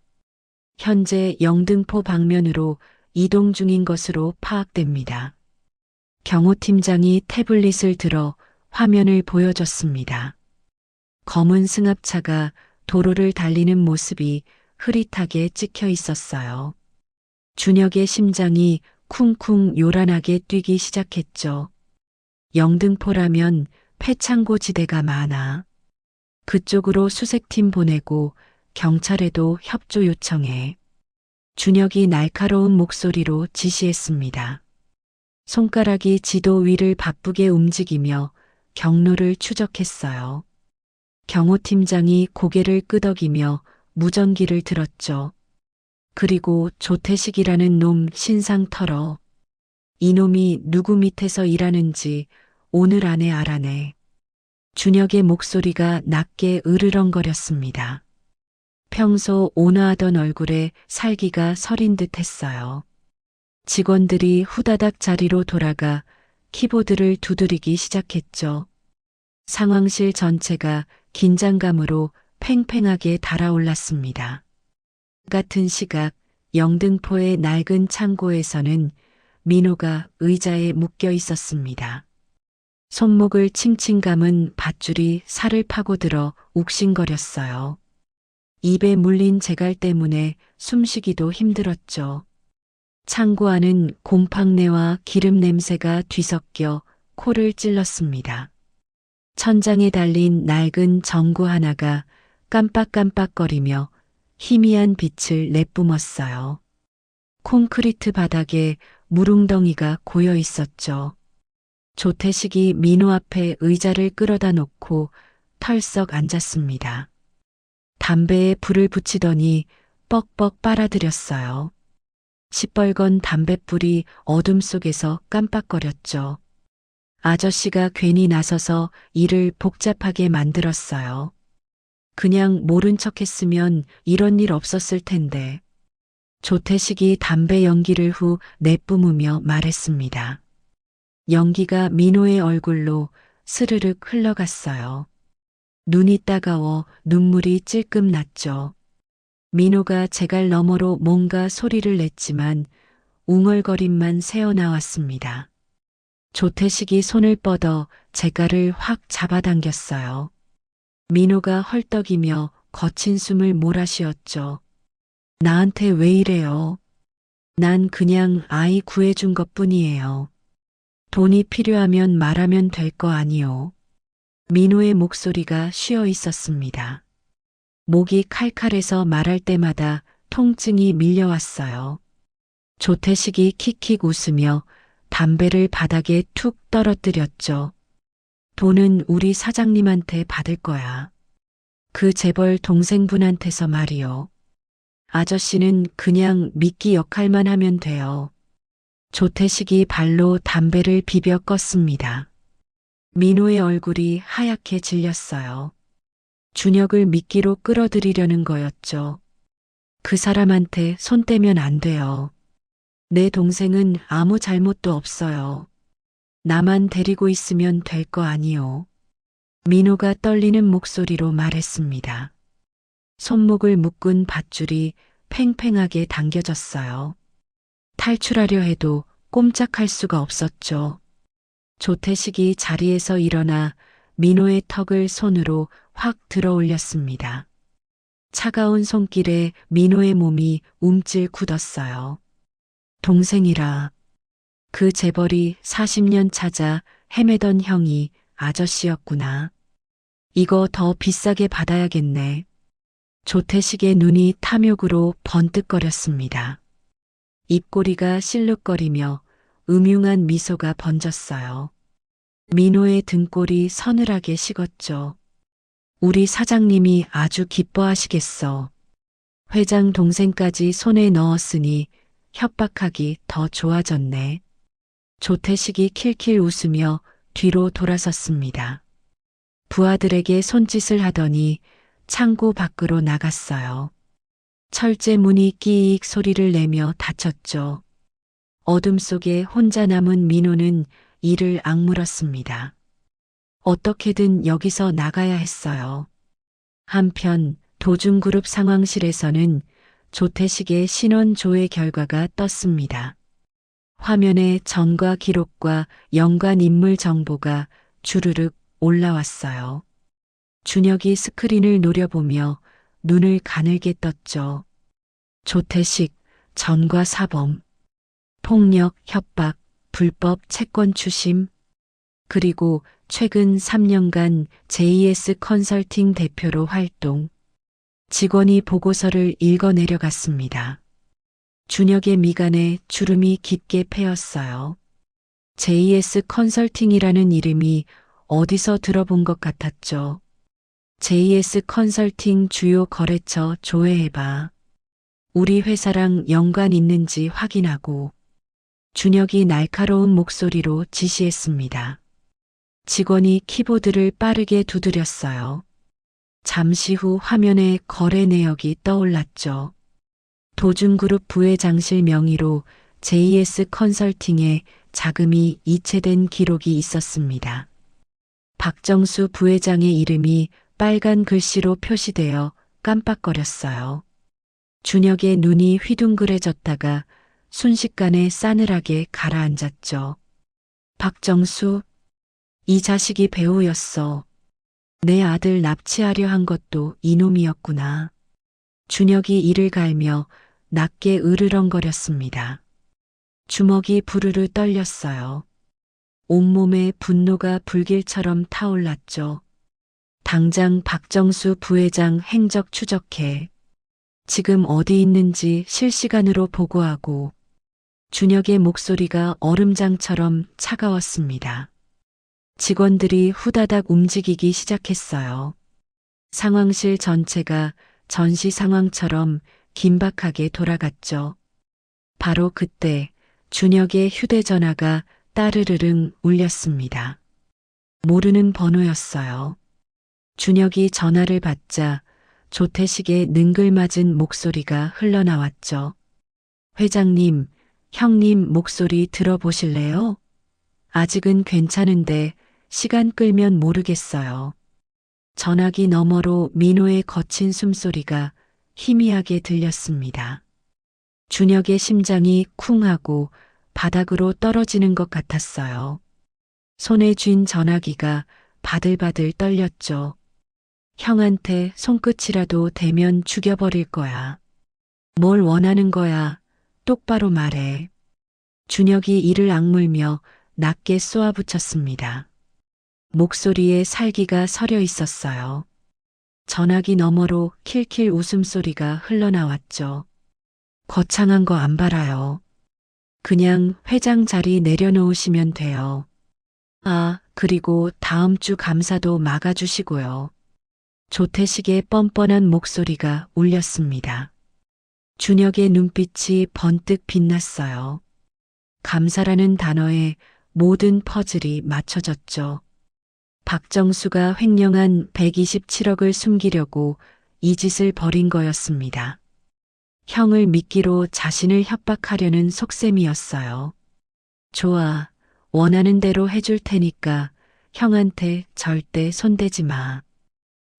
현재 영등포 방면으로 이동 중인 것으로 파악됩니다. 경호팀장이 태블릿을 들어 화면을 보여줬습니다. 검은 승합차가 도로를 달리는 모습이 흐릿하게 찍혀 있었어요. 준혁의 심장이 쿵쿵 요란하게 뛰기 시작했죠. 영등포라면 패창고 지대가 많아. 그쪽으로 수색팀 보내고 경찰에도 협조 요청해. 준혁이 날카로운 목소리로 지시했습니다. 손가락이 지도 위를 바쁘게 움직이며 경로를 추적했어요. 경호팀장이 고개를 끄덕이며 무전기를 들었죠. 그리고 조태식이라는 놈 신상 털어. 이놈이 누구 밑에서 일하는지 오늘 안에 알아내. 준혁의 목소리가 낮게 으르렁거렸습니다. 평소 온화하던 얼굴에 살기가 서린 듯 했어요. 직원들이 후다닥 자리로 돌아가 키보드를 두드리기 시작했죠. 상황실 전체가 긴장감으로 팽팽하게 달아올랐습니다. 같은 시각 영등포의 낡은 창고에서는 민호가 의자에 묶여 있었습니다. 손목을 칭칭 감은 밧줄이 살을 파고들어 욱신거렸어요. 입에 물린 재갈 때문에 숨쉬기도 힘들었죠. 창고 안은 곰팡내와 기름 냄새가 뒤섞여 코를 찔렀습니다. 천장에 달린 낡은 전구 하나가 깜빡깜빡거리며 희미한 빛을 내뿜었어요. 콘크리트 바닥에 무릉덩이가 고여 있었죠. 조태식이 민호 앞에 의자를 끌어다 놓고 털썩 앉았습니다. 담배에 불을 붙이더니 뻑뻑 빨아들였어요. 시뻘건 담뱃불이 어둠 속에서 깜빡거렸죠. 아저씨가 괜히 나서서 일을 복잡하게 만들었어요. 그냥 모른 척 했으면 이런 일 없었을 텐데. 조태식이 담배 연기를 후 내뿜으며 말했습니다. 연기가 민호의 얼굴로 스르륵 흘러갔어요. 눈이 따가워 눈물이 찔끔 났죠. 민호가 재갈 너머로 뭔가 소리를 냈지만 웅얼거림만 새어나왔습니다. 조태식이 손을 뻗어 재갈을 확 잡아당겼어요. 민호가 헐떡이며 거친 숨을 몰아쉬었죠. 나한테 왜 이래요? 난 그냥 아이 구해준 것뿐이에요. 돈이 필요하면 말하면 될 거 아니요. 민호의 목소리가 쉬어 있었습니다. 목이 칼칼해서 말할 때마다 통증이 밀려왔어요. 조태식이 킥킥 웃으며 담배를 바닥에 툭 떨어뜨렸죠. 돈은 우리 사장님한테 받을 거야. 그 재벌 동생분한테서 말이요. 아저씨는 그냥 미끼 역할만 하면 돼요. 조태식이 발로 담배를 비벼 껐습니다. 민호의 얼굴이 하얗게 질렸어요. 준혁을 미끼로 끌어들이려는 거였죠. 그 사람한테 손 떼면 안 돼요. 내 동생은 아무 잘못도 없어요. 나만 데리고 있으면 될 거 아니요. 민호가 떨리는 목소리로 말했습니다. 손목을 묶은 밧줄이 팽팽하게 당겨졌어요. 탈출하려 해도 꼼짝할 수가 없었죠. 조태식이 자리에서 일어나 민호의 턱을 손으로 확 들어 올렸습니다. 차가운 손길에 민호의 몸이 움찔 굳었어요. 동생이라. 그 재벌이 40년 찾아 헤매던 형이 아저씨였구나. 이거 더 비싸게 받아야겠네. 조태식의 눈이 탐욕으로 번뜩거렸습니다. 입꼬리가 실룩거리며 음흉한 미소가 번졌어요. 민호의 등골이 서늘하게 식었죠. 우리 사장님이 아주 기뻐하시겠어. 회장 동생까지 손에 넣었으니 협박하기 더 좋아졌네. 조태식이 킬킬 웃으며 뒤로 돌아섰습니다. 부하들에게 손짓을 하더니 창고 밖으로 나갔어요. 철제 문이 끼익 소리를 내며 닫혔죠. 어둠 속에 혼자 남은 민호는 이를 악물었습니다. 어떻게든 여기서 나가야 했어요. 한편 도중그룹 상황실에서는 조태식의 신원 조회 결과가 떴습니다. 화면에 전과 기록과 연관 인물 정보가 주르륵 올라왔어요. 준혁이 스크린을 노려보며 눈을 가늘게 떴죠. 조태식, 전과 사범, 폭력, 협박, 불법 채권 추심, 그리고 최근 3년간 JS 컨설팅 대표로 활동. 직원이 보고서를 읽어내려갔습니다. 준혁의 미간에 주름이 깊게 패였어요. JS 컨설팅이라는 이름이 어디서 들어본 것 같았죠. JS 컨설팅 주요 거래처 조회해봐. 우리 회사랑 연관 있는지 확인하고. 준혁이 날카로운 목소리로 지시했습니다. 직원이 키보드를 빠르게 두드렸어요. 잠시 후 화면에 거래 내역이 떠올랐죠. 도준그룹 부회장실 명의로 JS 컨설팅에 자금이 이체된 기록이 있었습니다. 박정수 부회장의 이름이 빨간 글씨로 표시되어 깜빡거렸어요. 준혁의 눈이 휘둥그레졌다가 순식간에 싸늘하게 가라앉았죠. 박정수, 이 자식이 배우였어. 내 아들 납치하려 한 것도 이놈이었구나. 준혁이 이를 갈며 낮게 으르렁거렸습니다. 주먹이 부르르 떨렸어요. 온몸에 분노가 불길처럼 타올랐죠. 당장 박정수 부회장 행적 추적해. 지금 어디 있는지 실시간으로 보고하고. 준혁의 목소리가 얼음장처럼 차가웠습니다. 직원들이 후다닥 움직이기 시작했어요. 상황실 전체가 전시 상황처럼 긴박하게 돌아갔죠. 바로 그때 준혁의 휴대전화가 따르르릉 울렸습니다. 모르는 번호였어요. 준혁이 전화를 받자 조태식의 능글맞은 목소리가 흘러나왔죠. 회장님, 형님 목소리 들어보실래요? 아직은 괜찮은데 시간 끌면 모르겠어요. 전화기 너머로 민호의 거친 숨소리가 희미하게 들렸습니다. 준혁의 심장이 쿵하고 바닥으로 떨어지는 것 같았어요. 손에 쥔 전화기가 바들바들 떨렸죠. 형한테 손끝이라도 대면 죽여버릴 거야. 뭘 원하는 거야? 똑바로 말해. 준혁이 이를 악물며 낮게 쏘아붙였습니다. 목소리에 살기가 서려 있었어요. 전화기 너머로 킬킬 웃음소리가 흘러나왔죠. 거창한 거 안 바라요. 그냥 회장 자리 내려놓으시면 돼요. 아, 그리고 다음 주 감사도 막아주시고요. 조태식의 뻔뻔한 목소리가 울렸습니다. 준혁의 눈빛이 번뜩 빛났어요. 감사라는 단어에 모든 퍼즐이 맞춰졌죠. 박정수가 횡령한 127억을 숨기려고 이 짓을 벌인 거였습니다. 형을 미끼로 자신을 협박하려는 속셈이었어요. 좋아, 원하는 대로 해줄 테니까 형한테 절대 손대지 마.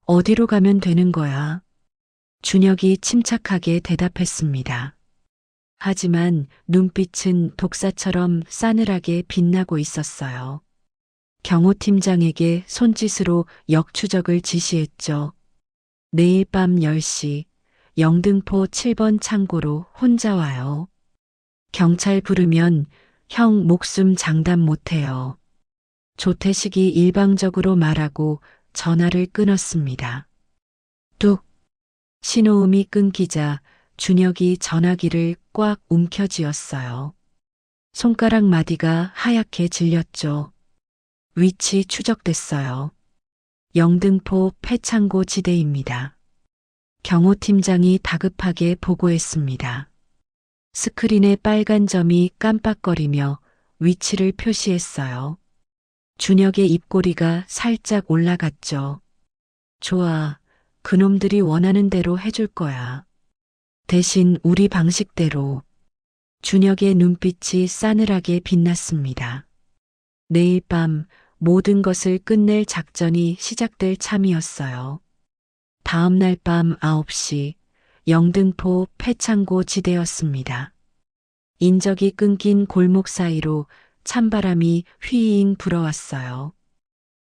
어디로 가면 되는 거야? 준혁이 침착하게 대답했습니다. 하지만 눈빛은 독사처럼 싸늘하게 빛나고 있었어요. 경호팀장에게 손짓으로 역추적을 지시했죠. 내일 밤 10시 영등포 7번 창고로 혼자 와요. 경찰 부르면 형 목숨 장담 못해요. 조태식이 일방적으로 말하고 전화를 끊었습니다. 뚝! 신호음이 끊기자 준혁이 전화기를 꽉 움켜쥐었어요. 손가락 마디가 하얗게 질렸죠. 위치 추적됐어요. 영등포 폐창고 지대입니다. 경호팀장이 다급하게 보고했습니다. 스크린에 빨간 점이 깜빡거리며 위치를 표시했어요. 준혁의 입꼬리가 살짝 올라갔죠. 좋아, 그놈들이 원하는 대로 해줄 거야. 대신 우리 방식대로. 준혁의 눈빛이 싸늘하게 빛났습니다. 내일 밤 모든 것을 끝낼 작전이 시작될 참이었어요. 다음 날 밤 9시 영등포 폐창고 지대였습니다. 인적이 끊긴 골목 사이로 찬바람이 휘잉 불어왔어요.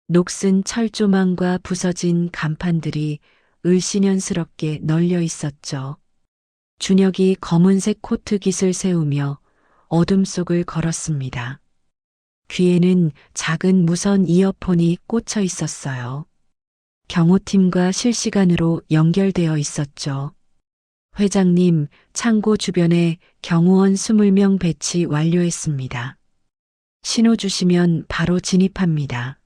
녹슨 철조망과 부서진 간판들이 을씨년스럽게 널려 있었죠. 준혁이 검은색 코트 깃을 세우며 어둠 속을 걸었습니다. 귀에는 작은 무선 이어폰이 꽂혀 있었어요. 경호팀과 실시간으로 연결되어 있었죠. 회장님, 창고 주변에 경호원 20명 배치 완료했습니다. 신호 주시면 바로 진입합니다.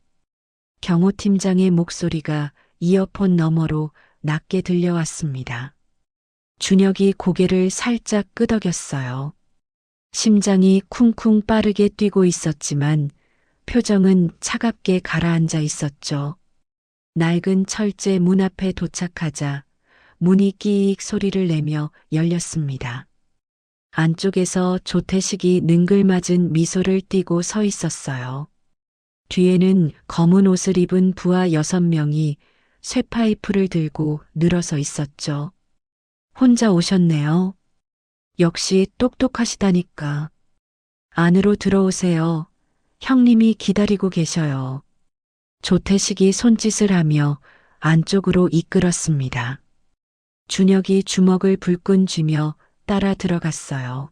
경호팀장의 목소리가 이어폰 너머로 낮게 들려왔습니다. 준혁이 고개를 살짝 끄덕였어요. 심장이 쿵쿵 빠르게 뛰고 있었지만 표정은 차갑게 가라앉아 있었죠. 낡은 철제 문 앞에 도착하자 문이 끼익 소리를 내며 열렸습니다. 안쪽에서 조태식이 능글맞은 미소를 띠고 서 있었어요. 뒤에는 검은 옷을 입은 부하 6명이 쇠파이프를 들고 늘어서 있었죠. 혼자 오셨네요. 역시 똑똑하시다니까. 안으로 들어오세요. 형님이 기다리고 계셔요. 조태식이 손짓을 하며 안쪽으로 이끌었습니다. 준혁이 주먹을 불끈 쥐며 따라 들어갔어요.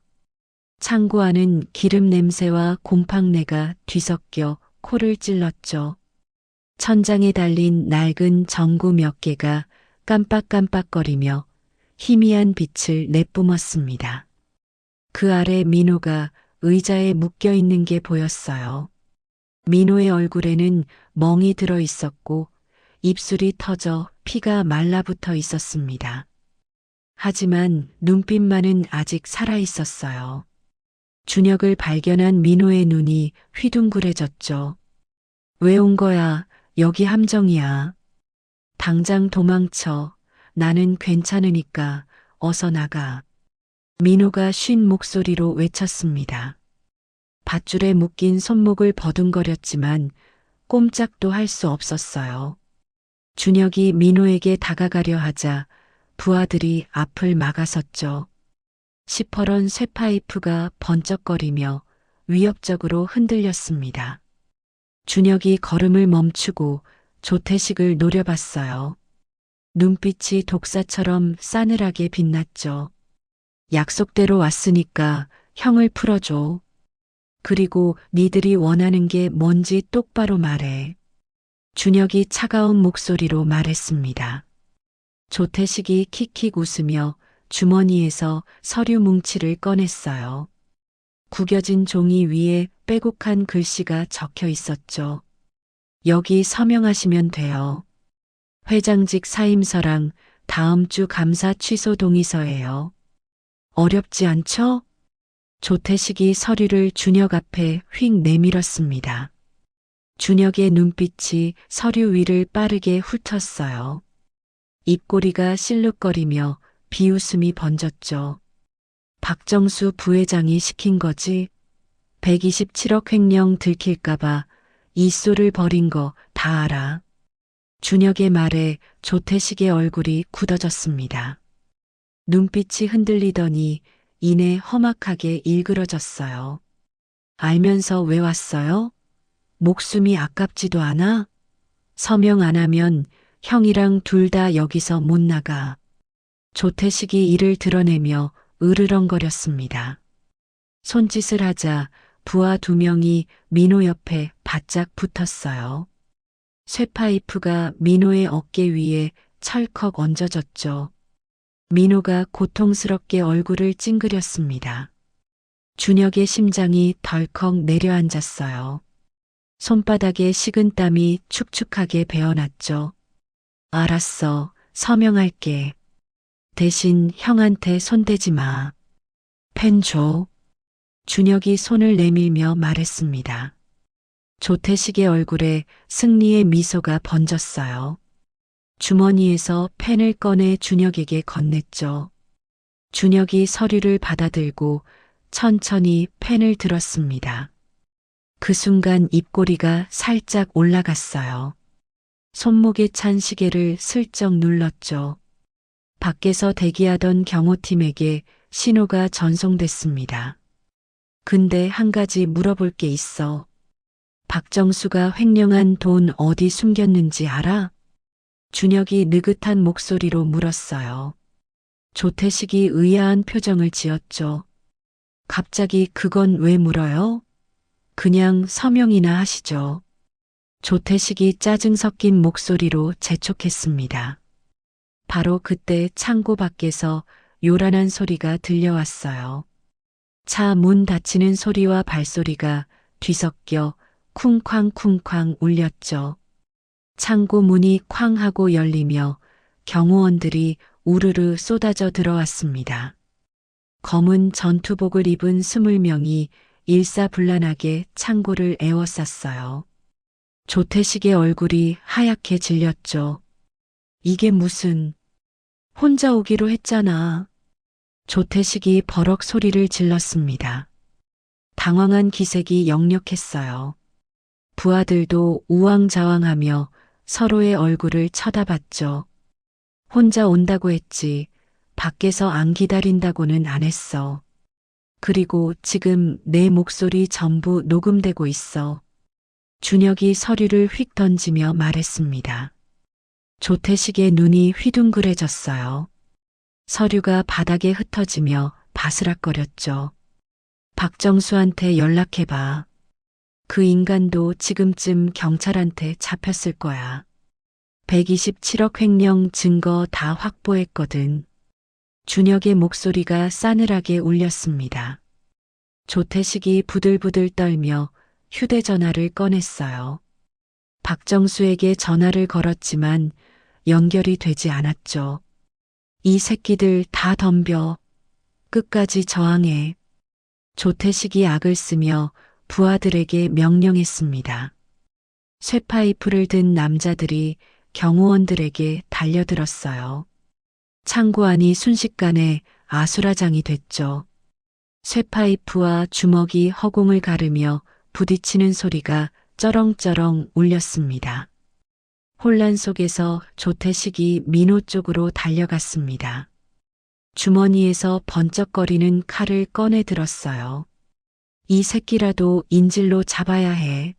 창고 안은 기름 냄새와 곰팡내가 뒤섞여 코를 찔렀죠. 천장에 달린 낡은 전구 몇 개가 깜빡깜빡거리며 희미한 빛을 내뿜었습니다. 그 아래 민호가 의자에 묶여 있는 게 보였어요. 민호의 얼굴에는 멍이 들어 있었고 입술이 터져 피가 말라붙어 있었습니다. 하지만 눈빛만은 아직 살아 있었어요. 준혁을 발견한 민호의 눈이 휘둥그레졌죠. 왜 온 거야? 여기 함정이야. 당장 도망쳐. 나는 괜찮으니까 어서 나가. 민호가 쉰 목소리로 외쳤습니다. 밧줄에 묶인 손목을 버둥거렸지만 꼼짝도 할 수 없었어요. 준혁이 민호에게 다가가려 하자 부하들이 앞을 막아섰죠. 시퍼런 쇠파이프가 번쩍거리며 위협적으로 흔들렸습니다. 준혁이 걸음을 멈추고 조태식을 노려봤어요. 눈빛이 독사처럼 싸늘하게 빛났죠. 약속대로 왔으니까 형을 풀어줘. 그리고 니들이 원하는 게 뭔지 똑바로 말해. 준혁이 차가운 목소리로 말했습니다. 조태식이 킥킥 웃으며 주머니에서 서류 뭉치를 꺼냈어요. 구겨진 종이 위에 빼곡한 글씨가 적혀 있었죠. 여기 서명하시면 돼요. 회장직 사임서랑 다음 주 감사 취소 동의서예요. 어렵지 않죠? 조태식이 서류를 준혁 앞에 휙 내밀었습니다. 준혁의 눈빛이 서류 위를 빠르게 훑었어요. 입꼬리가 실룩거리며 비웃음이 번졌죠. 박정수 부회장이 시킨 거지. 127억 횡령 들킬까봐 이쏘를 벌인 거 다 알아. 준혁의 말에 조태식의 얼굴이 굳어졌습니다. 눈빛이 흔들리더니 이내 험악하게 일그러졌어요. 알면서 왜 왔어요? 목숨이 아깝지도 않아? 서명 안 하면 형이랑 둘 다 여기서 못 나가. 조태식이 이를 드러내며 으르렁거렸습니다. 손짓을 하자 부하 2명이 민호 옆에 바짝 붙었어요. 쇠파이프가 민호의 어깨 위에 철컥 얹어졌죠. 민호가 고통스럽게 얼굴을 찡그렸습니다. 준혁의 심장이 덜컥 내려앉았어요. 손바닥에 식은 땀이 축축하게 배어났죠. 알았어, 서명할게. 대신 형한테 손대지 마. 펜 줘. 준혁이 손을 내밀며 말했습니다. 조태식의 얼굴에 승리의 미소가 번졌어요. 주머니에서 펜을 꺼내 준혁에게 건넸죠. 준혁이 서류를 받아들고 천천히 펜을 들었습니다. 그 순간 입꼬리가 살짝 올라갔어요. 손목에 찬 시계를 슬쩍 눌렀죠. 밖에서 대기하던 경호팀에게 신호가 전송됐습니다. 근데 한 가지 물어볼 게 있어. 박정수가 횡령한 돈 어디 숨겼는지 알아? 준혁이 느긋한 목소리로 물었어요. 조태식이 의아한 표정을 지었죠. 갑자기 그건 왜 물어요? 그냥 서명이나 하시죠. 조태식이 짜증 섞인 목소리로 재촉했습니다. 바로 그때 창고 밖에서 요란한 소리가 들려왔어요. 차 문 닫히는 소리와 발소리가 뒤섞여 쿵쾅쿵쾅 울렸죠. 창고 문이 쾅 하고 열리며 경호원들이 우르르 쏟아져 들어왔습니다. 검은 전투복을 입은 20명이 일사불란하게 창고를 에워쌌어요. 조태식의 얼굴이 하얗게 질렸죠. 이게 무슨, 혼자 오기로 했잖아. 조태식이 버럭 소리를 질렀습니다. 당황한 기색이 역력했어요. 부하들도 우왕좌왕하며 서로의 얼굴을 쳐다봤죠. 혼자 온다고 했지, 밖에서 안 기다린다고는 안 했어. 그리고 지금 내 목소리 전부 녹음되고 있어. 준혁이 서류를 휙 던지며 말했습니다. 조태식의 눈이 휘둥그레졌어요. 서류가 바닥에 흩어지며 바스락거렸죠. 박정수한테 연락해봐. 그 인간도 지금쯤 경찰한테 잡혔을 거야. 127억 횡령 증거 다 확보했거든. 준혁의 목소리가 싸늘하게 울렸습니다. 조태식이 부들부들 떨며 휴대전화를 꺼냈어요. 박정수에게 전화를 걸었지만 연결이 되지 않았죠. 이 새끼들 다 덤벼. 끝까지 저항해. 조태식이 악을 쓰며 부하들에게 명령했습니다. 쇠파이프를 든 남자들이 경호원들에게 달려들었어요. 창고 안이 순식간에 아수라장이 됐죠. 쇠파이프와 주먹이 허공을 가르며 부딪히는 소리가 쩌렁쩌렁 울렸습니다. 혼란 속에서 조태식이 민호 쪽으로 달려갔습니다. 주머니에서 번쩍거리는 칼을 꺼내 들었어요. 이 새끼라도 인질로 잡아야 해.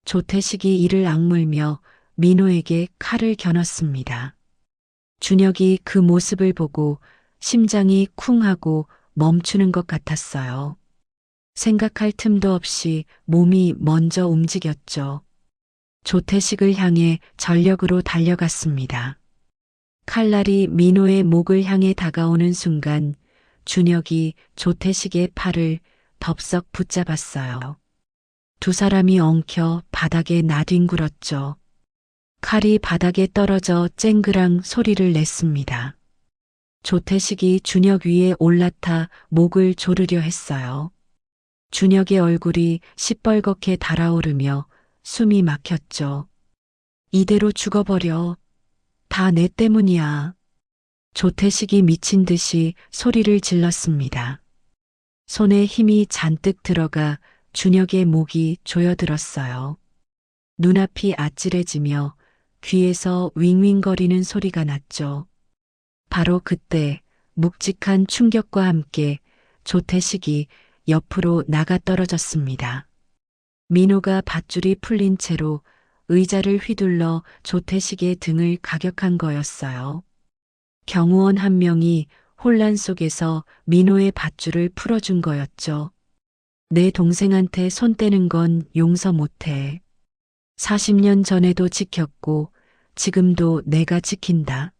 조태식이 이를 악물며 민호에게 칼을 겨눴습니다. 준혁이 그 모습을 보고 심장이 쿵 하고 멈추는 것 같았어요. 생각할 틈도 없이 몸이 먼저 움직였죠. 조태식을 향해 전력으로 달려갔습니다. 칼날이 민호의 목을 향해 다가오는 순간 준혁이 조태식의 팔을 덥석 붙잡았어요. 두 사람이 엉켜 바닥에 나뒹굴었죠. 칼이 바닥에 떨어져 쨍그랑 소리를 냈습니다. 조태식이 준혁 위에 올라타 목을 조르려 했어요. 준혁의 얼굴이 시뻘겋게 달아오르며 숨이 막혔죠. 이대로 죽어버려. 다 내 때문이야. 조태식이 미친 듯이 소리를 질렀습니다. 손에 힘이 잔뜩 들어가 준혁의 목이 조여들었어요. 눈앞이 아찔해지며 귀에서 윙윙거리는 소리가 났죠. 바로 그때 묵직한 충격과 함께 조태식이 옆으로 나가 떨어졌습니다. 민호가 밧줄이 풀린 채로 의자를 휘둘러 조태식의 등을 가격한 거였어요. 경호원 한 명이 혼란 속에서 민호의 밧줄을 풀어준 거였죠. 내 동생한테 손 떼는 건 용서 못해. 40년 전에도 지켰고 지금도 내가 지킨다.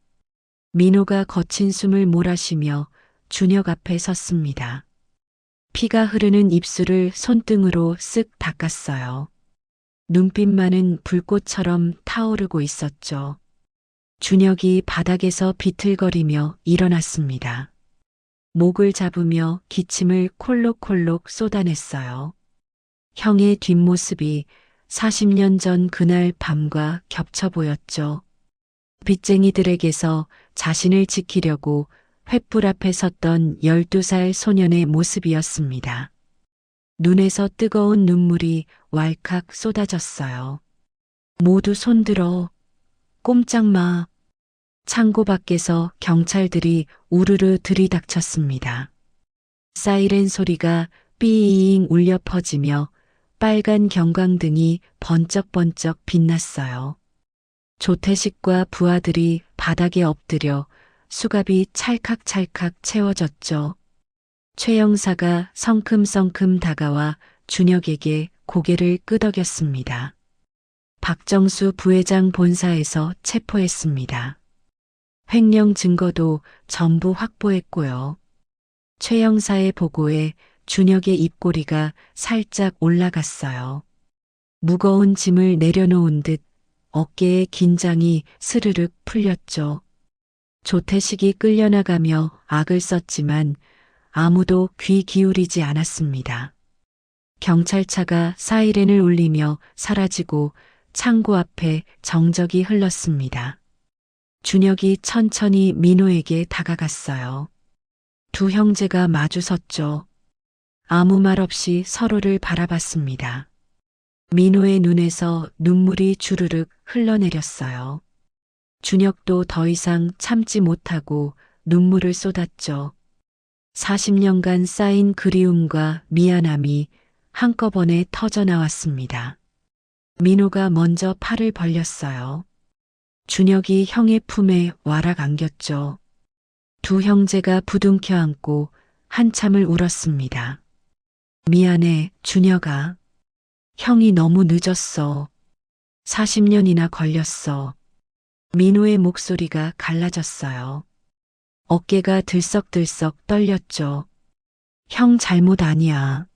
민호가 거친 숨을 몰아쉬며 준혁 앞에 섰습니다. 피가 흐르는 입술을 손등으로 쓱 닦았어요. 눈빛만은 불꽃처럼 타오르고 있었죠. 준혁이 바닥에서 비틀거리며 일어났습니다. 목을 잡으며 기침을 콜록콜록 쏟아냈어요. 형의 뒷모습이 40년 전 그날 밤과 겹쳐 보였죠. 빚쟁이들에게서 자신을 지키려고 횃불 앞에 섰던 12살 소년의 모습이었습니다. 눈에서 뜨거운 눈물이 왈칵 쏟아졌어요. 모두 손들어. 꼼짝 마. 창고 밖에서 경찰들이 우르르 들이닥쳤습니다. 사이렌 소리가 삐잉 울려 퍼지며 빨간 경광등이 번쩍번쩍 빛났어요. 조태식과 부하들이 바닥에 엎드려 수갑이 찰칵찰칵 채워졌죠. 최 형사가 성큼성큼 다가와 준혁에게 고개를 끄덕였습니다. 박정수 부회장 본사에서 체포했습니다. 횡령 증거도 전부 확보했고요. 최 형사의 보고에 준혁의 입꼬리가 살짝 올라갔어요. 무거운 짐을 내려놓은 듯 어깨의 긴장이 스르륵 풀렸죠. 조태식이 끌려나가며 악을 썼지만 아무도 귀 기울이지 않았습니다. 경찰차가 사이렌을 울리며 사라지고 창고 앞에 정적이 흘렀습니다. 준혁이 천천히 민호에게 다가갔어요. 두 형제가 마주 섰죠. 아무 말 없이 서로를 바라봤습니다. 민호의 눈에서 눈물이 주르륵 흘러내렸어요. 준혁도 더 이상 참지 못하고 눈물을 쏟았죠. 40년간 쌓인 그리움과 미안함이 한꺼번에 터져 나왔습니다. 민호가 먼저 팔을 벌렸어요. 준혁이 형의 품에 와락 안겼죠. 두 형제가 부둥켜 안고 한참을 울었습니다. 미안해, 준혁아. 형이 너무 늦었어. 40년이나 걸렸어. 민호의 목소리가 갈라졌어요. 어깨가 들썩들썩 떨렸죠. 형 잘못 아니야.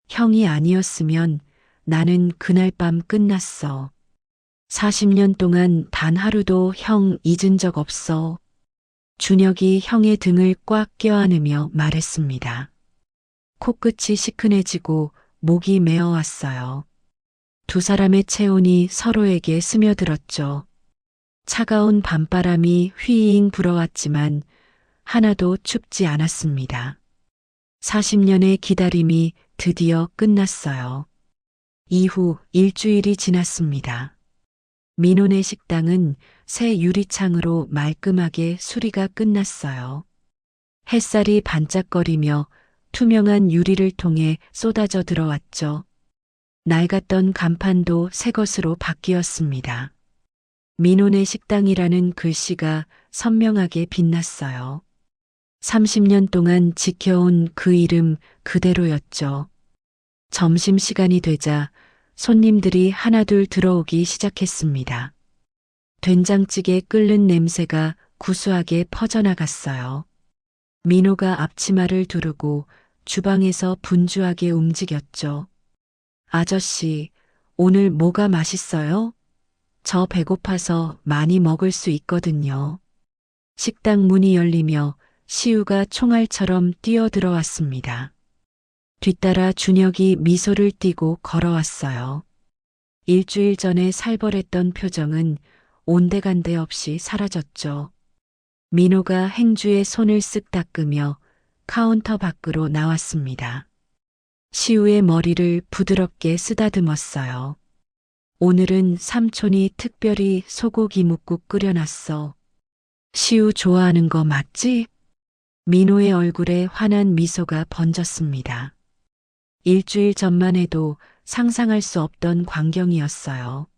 형이 아니었으면 나는 그날 밤 끝났어. 40년 동안 단 하루도 형 잊은 적 없어. 준혁이 형의 등을 꽉 껴안으며 말했습니다. 코끝이 시큰해지고 목이 메어왔어요. 두 사람의 체온이 서로에게 스며들었죠. 차가운 밤바람이 휘잉 불어왔지만 하나도 춥지 않았습니다. 40년의 기다림이 드디어 끝났어요. 이후 일주일이 지났습니다. 민호네 식당은 새 유리창으로 말끔하게 수리가 끝났어요. 햇살이 반짝거리며 투명한 유리를 통해 쏟아져 들어왔죠. 낡았던 간판도 새 것으로 바뀌었습니다. 민호네 식당이라는 글씨가 선명하게 빛났어요. 30년 동안 지켜온 그 이름 그대로였죠. 점심시간이 되자 손님들이 하나둘 들어오기 시작했습니다. 된장찌개 끓는 냄새가 구수하게 퍼져나갔어요. 민호가 앞치마를 두르고 주방에서 분주하게 움직였죠. 아저씨, 오늘 뭐가 맛있어요? 저 배고파서 많이 먹을 수 있거든요. 식당 문이 열리며 시우가 총알처럼 뛰어들어왔습니다. 뒤따라 준혁이 미소를 띠고 걸어왔어요. 일주일 전에 살벌했던 표정은 온데간데 없이 사라졌죠. 민호가 행주의 손을 쓱 닦으며 카운터 밖으로 나왔습니다. 시우의 머리를 부드럽게 쓰다듬었어요. 오늘은 삼촌이 특별히 소고기 묵국 끓여놨어. 시우 좋아하는 거 맞지? 민호의 얼굴에 환한 미소가 번졌습니다. 일주일 전만 해도 상상할 수 없던 광경이었어요.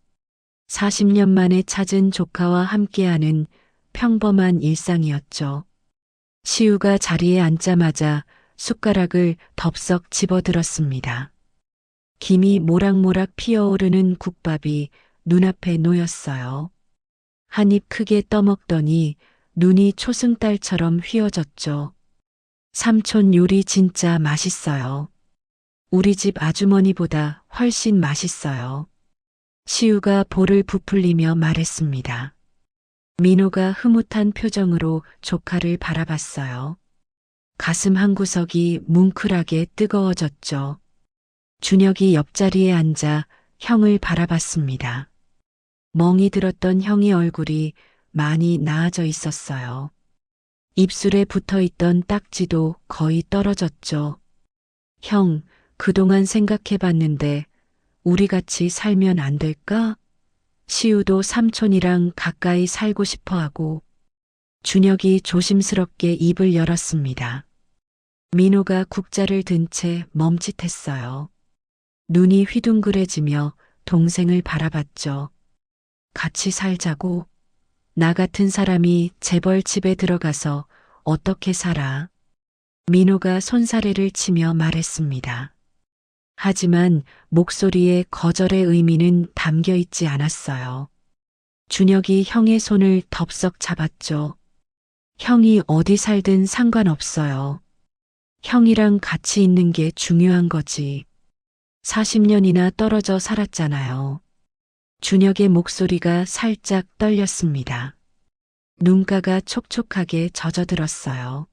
40년 만에 찾은 조카와 함께하는 평범한 일상이었죠. 시우가 자리에 앉자마자 숟가락을 덥석 집어들었습니다. 김이 모락모락 피어오르는 국밥이 눈앞에 놓였어요. 한 입 크게 떠먹더니 눈이 초승달처럼 휘어졌죠. 삼촌 요리 진짜 맛있어요. 우리 집 아주머니보다 훨씬 맛있어요. 시우가 볼을 부풀리며 말했습니다. 민호가 흐뭇한 표정으로 조카를 바라봤어요. 가슴 한구석이 뭉클하게 뜨거워졌죠. 준혁이 옆자리에 앉아 형을 바라봤습니다. 멍이 들었던 형의 얼굴이 많이 나아져 있었어요. 입술에 붙어있던 딱지도 거의 떨어졌죠. 형, 그동안 생각해봤는데 우리 같이 살면 안 될까? 시우도 삼촌이랑 가까이 살고 싶어 하고. 준혁이 조심스럽게 입을 열었습니다. 민호가 국자를 든 채 멈칫했어요. 눈이 휘둥그레지며 동생을 바라봤죠. 같이 살자고. 나 같은 사람이 재벌 집에 들어가서 어떻게 살아? 민호가 손사래를 치며 말했습니다. 하지만 목소리에 거절의 의미는 담겨 있지 않았어요. 준혁이 형의 손을 덥석 잡았죠. 형이 어디 살든 상관없어요. 형이랑 같이 있는 게 중요한 거지. 40년이나 떨어져 살았잖아요. 준혁의 목소리가 살짝 떨렸습니다. 눈가가 촉촉하게 젖어들었어요.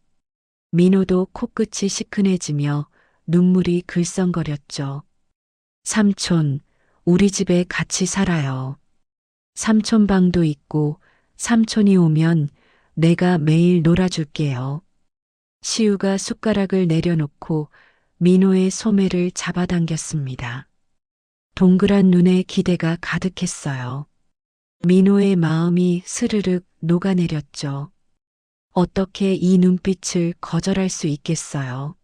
민호도 코끝이 시큰해지며 눈물이 글썽거렸죠. 삼촌, 우리 집에 같이 살아요. 삼촌 방도 있고 삼촌이 오면 내가 매일 놀아줄게요. 시우가 숟가락을 내려놓고 민호의 소매를 잡아당겼습니다. 동그란 눈에 기대가 가득했어요. 민호의 마음이 스르륵 녹아내렸죠. 어떻게 이 눈빛을 거절할 수 있겠어요?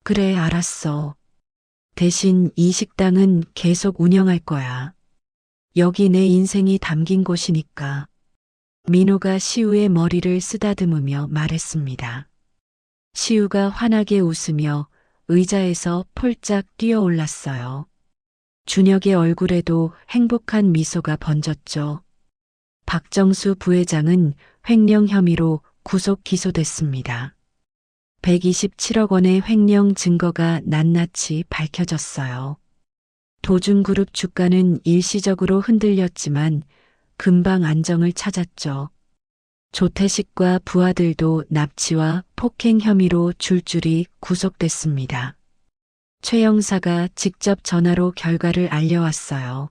그래, 알았어. 대신 이 식당은 계속 운영할 거야. 여기 내 인생이 담긴 곳이니까. 민호가 시우의 머리를 쓰다듬으며 말했습니다. 시우가 환하게 웃으며 의자에서 폴짝 뛰어올랐어요. 준혁의 얼굴에도 행복한 미소가 번졌죠. 박정수 부회장은 횡령 혐의로 구속 기소됐습니다. 127억 원의 횡령 증거가 낱낱이 밝혀졌어요. 도준그룹 주가는 일시적으로 흔들렸지만 금방 안정을 찾았죠. 조태식과 부하들도 납치와 폭행 혐의로 줄줄이 구속됐습니다. 최 형사가 직접 전화로 결과를 알려왔어요.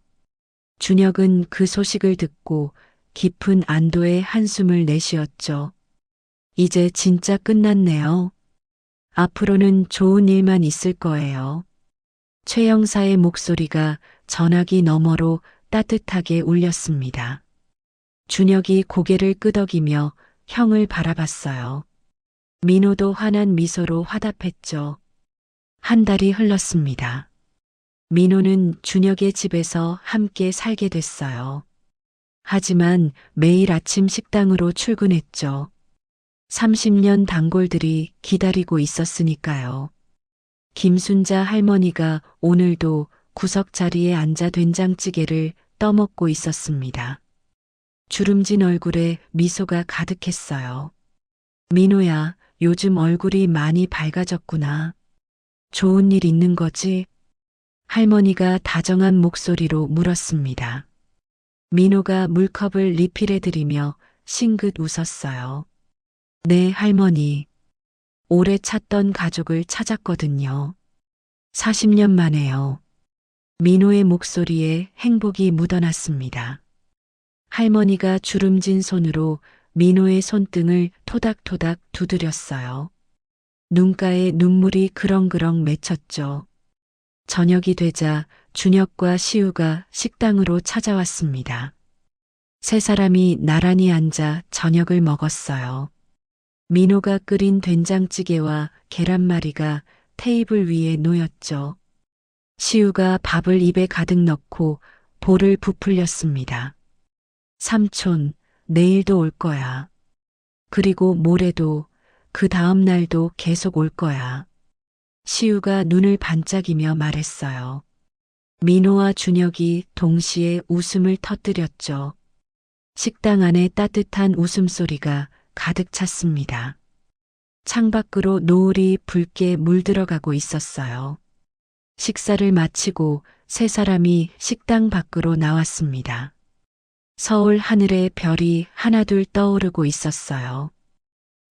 준혁은 그 소식을 듣고 깊은 안도의 한숨을 내쉬었죠. 이제 진짜 끝났네요. 앞으로는 좋은 일만 있을 거예요. 최 형사의 목소리가 전화기 너머로 따뜻하게 울렸습니다. 준혁이 고개를 끄덕이며 형을 바라봤어요. 민호도 환한 미소로 화답했죠. 한 달이 흘렀습니다. 민호는 준혁의 집에서 함께 살게 됐어요. 하지만 매일 아침 식당으로 출근했죠. 30년 단골들이 기다리고 있었으니까요. 김순자 할머니가 오늘도 구석 자리에 앉아 된장찌개를 떠먹고 있었습니다. 주름진 얼굴에 미소가 가득했어요. 민호야, 요즘 얼굴이 많이 밝아졌구나. 좋은 일 있는 거지? 할머니가 다정한 목소리로 물었습니다. 민호가 물컵을 리필해드리며 싱긋 웃었어요. 네, 할머니. 오래 찾던 가족을 찾았거든요. 40년 만에요. 민호의 목소리에 행복이 묻어났습니다. 할머니가 주름진 손으로 민호의 손등을 토닥토닥 두드렸어요. 눈가에 눈물이 그렁그렁 맺혔죠. 저녁이 되자 준혁과 시우가 식당으로 찾아왔습니다. 세 사람이 나란히 앉아 저녁을 먹었어요. 민호가 끓인 된장찌개와 계란말이가 테이블 위에 놓였죠. 시우가 밥을 입에 가득 넣고 볼을 부풀렸습니다. 삼촌, 내일도 올 거야. 그리고 모레도, 그 다음 날도 계속 올 거야. 시우가 눈을 반짝이며 말했어요. 민호와 준혁이 동시에 웃음을 터뜨렸죠. 식당 안에 따뜻한 웃음소리가 가득 찼습니다. 창밖으로 노을이 붉게 물들어가고 있었어요. 식사를 마치고 세 사람이 식당 밖으로 나왔습니다. 서울 하늘에 별이 하나둘 떠오르고 있었어요.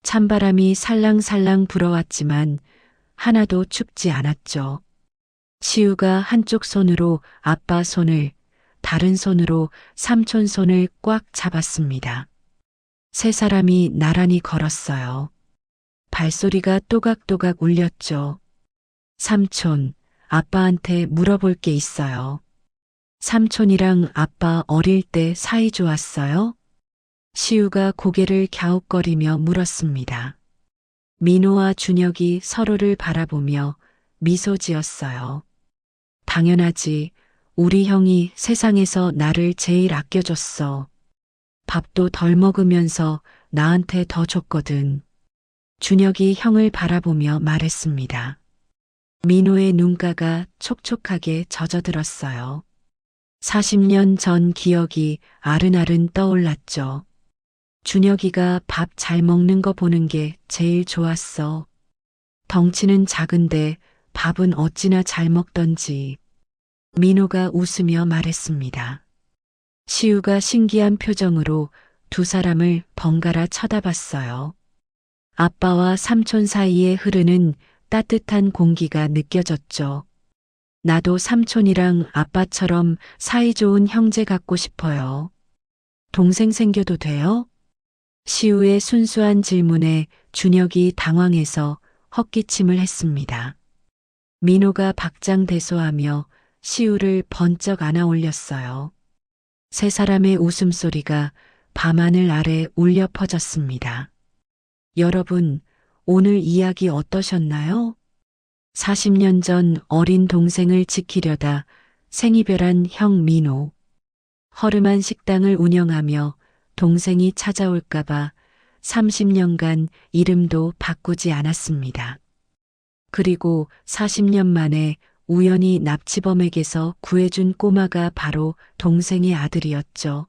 찬바람이 살랑살랑 불어왔지만 하나도 춥지 않았죠. 시우가 한쪽 손으로 아빠 손을, 다른 손으로 삼촌 손을 꽉 잡았습니다. 세 사람이 나란히 걸었어요. 발소리가 또각또각 울렸죠. 삼촌, 아빠한테 물어볼 게 있어요. 삼촌이랑 아빠 어릴 때 사이 좋았어요? 시우가 고개를 갸웃거리며 물었습니다. 민호와 준혁이 서로를 바라보며 미소 지었어요. 당연하지. 우리 형이 세상에서 나를 제일 아껴줬어. 밥도 덜 먹으면서 나한테 더 줬거든. 준혁이 형을 바라보며 말했습니다. 민호의 눈가가 촉촉하게 젖어들었어요. 40년 전 기억이 아른아른 떠올랐죠. 준혁이가 밥 잘 먹는 거 보는 게 제일 좋았어. 덩치는 작은데 밥은 어찌나 잘 먹던지. 민호가 웃으며 말했습니다. 시우가 신기한 표정으로 두 사람을 번갈아 쳐다봤어요. 아빠와 삼촌 사이에 흐르는 따뜻한 공기가 느껴졌죠. 나도 삼촌이랑 아빠처럼 사이좋은 형제 갖고 싶어요. 동생 생겨도 돼요? 시우의 순수한 질문에 준혁이 당황해서 헛기침을 했습니다. 민호가 박장대소하며 시우를 번쩍 안아 올렸어요. 세 사람의 웃음소리가 밤하늘 아래 울려 퍼졌습니다. 여러분, 오늘 이야기 어떠셨나요? 40년 전 어린 동생을 지키려다 생이별한 형 민호. 허름한 식당을 운영하며 동생이 찾아올까봐 30년간 이름도 바꾸지 않았습니다. 그리고 40년 만에 우연히 납치범에게서 구해준 꼬마가 바로 동생의 아들이었죠.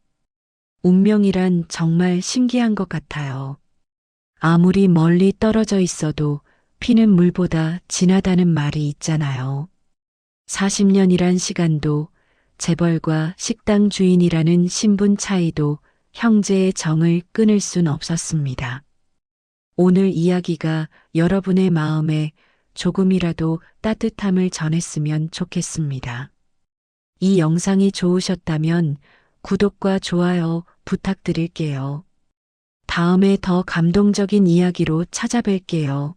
운명이란 정말 신기한 것 같아요. 아무리 멀리 떨어져 있어도 피는 물보다 진하다는 말이 있잖아요. 40년이란 시간도 재벌과 식당 주인이라는 신분 차이도 형제의 정을 끊을 순 없었습니다. 오늘 이야기가 여러분의 마음에 조금이라도 따뜻함을 전했으면 좋겠습니다. 이 영상이 좋으셨다면 구독과 좋아요 부탁드릴게요. 다음에 더 감동적인 이야기로 찾아뵐게요.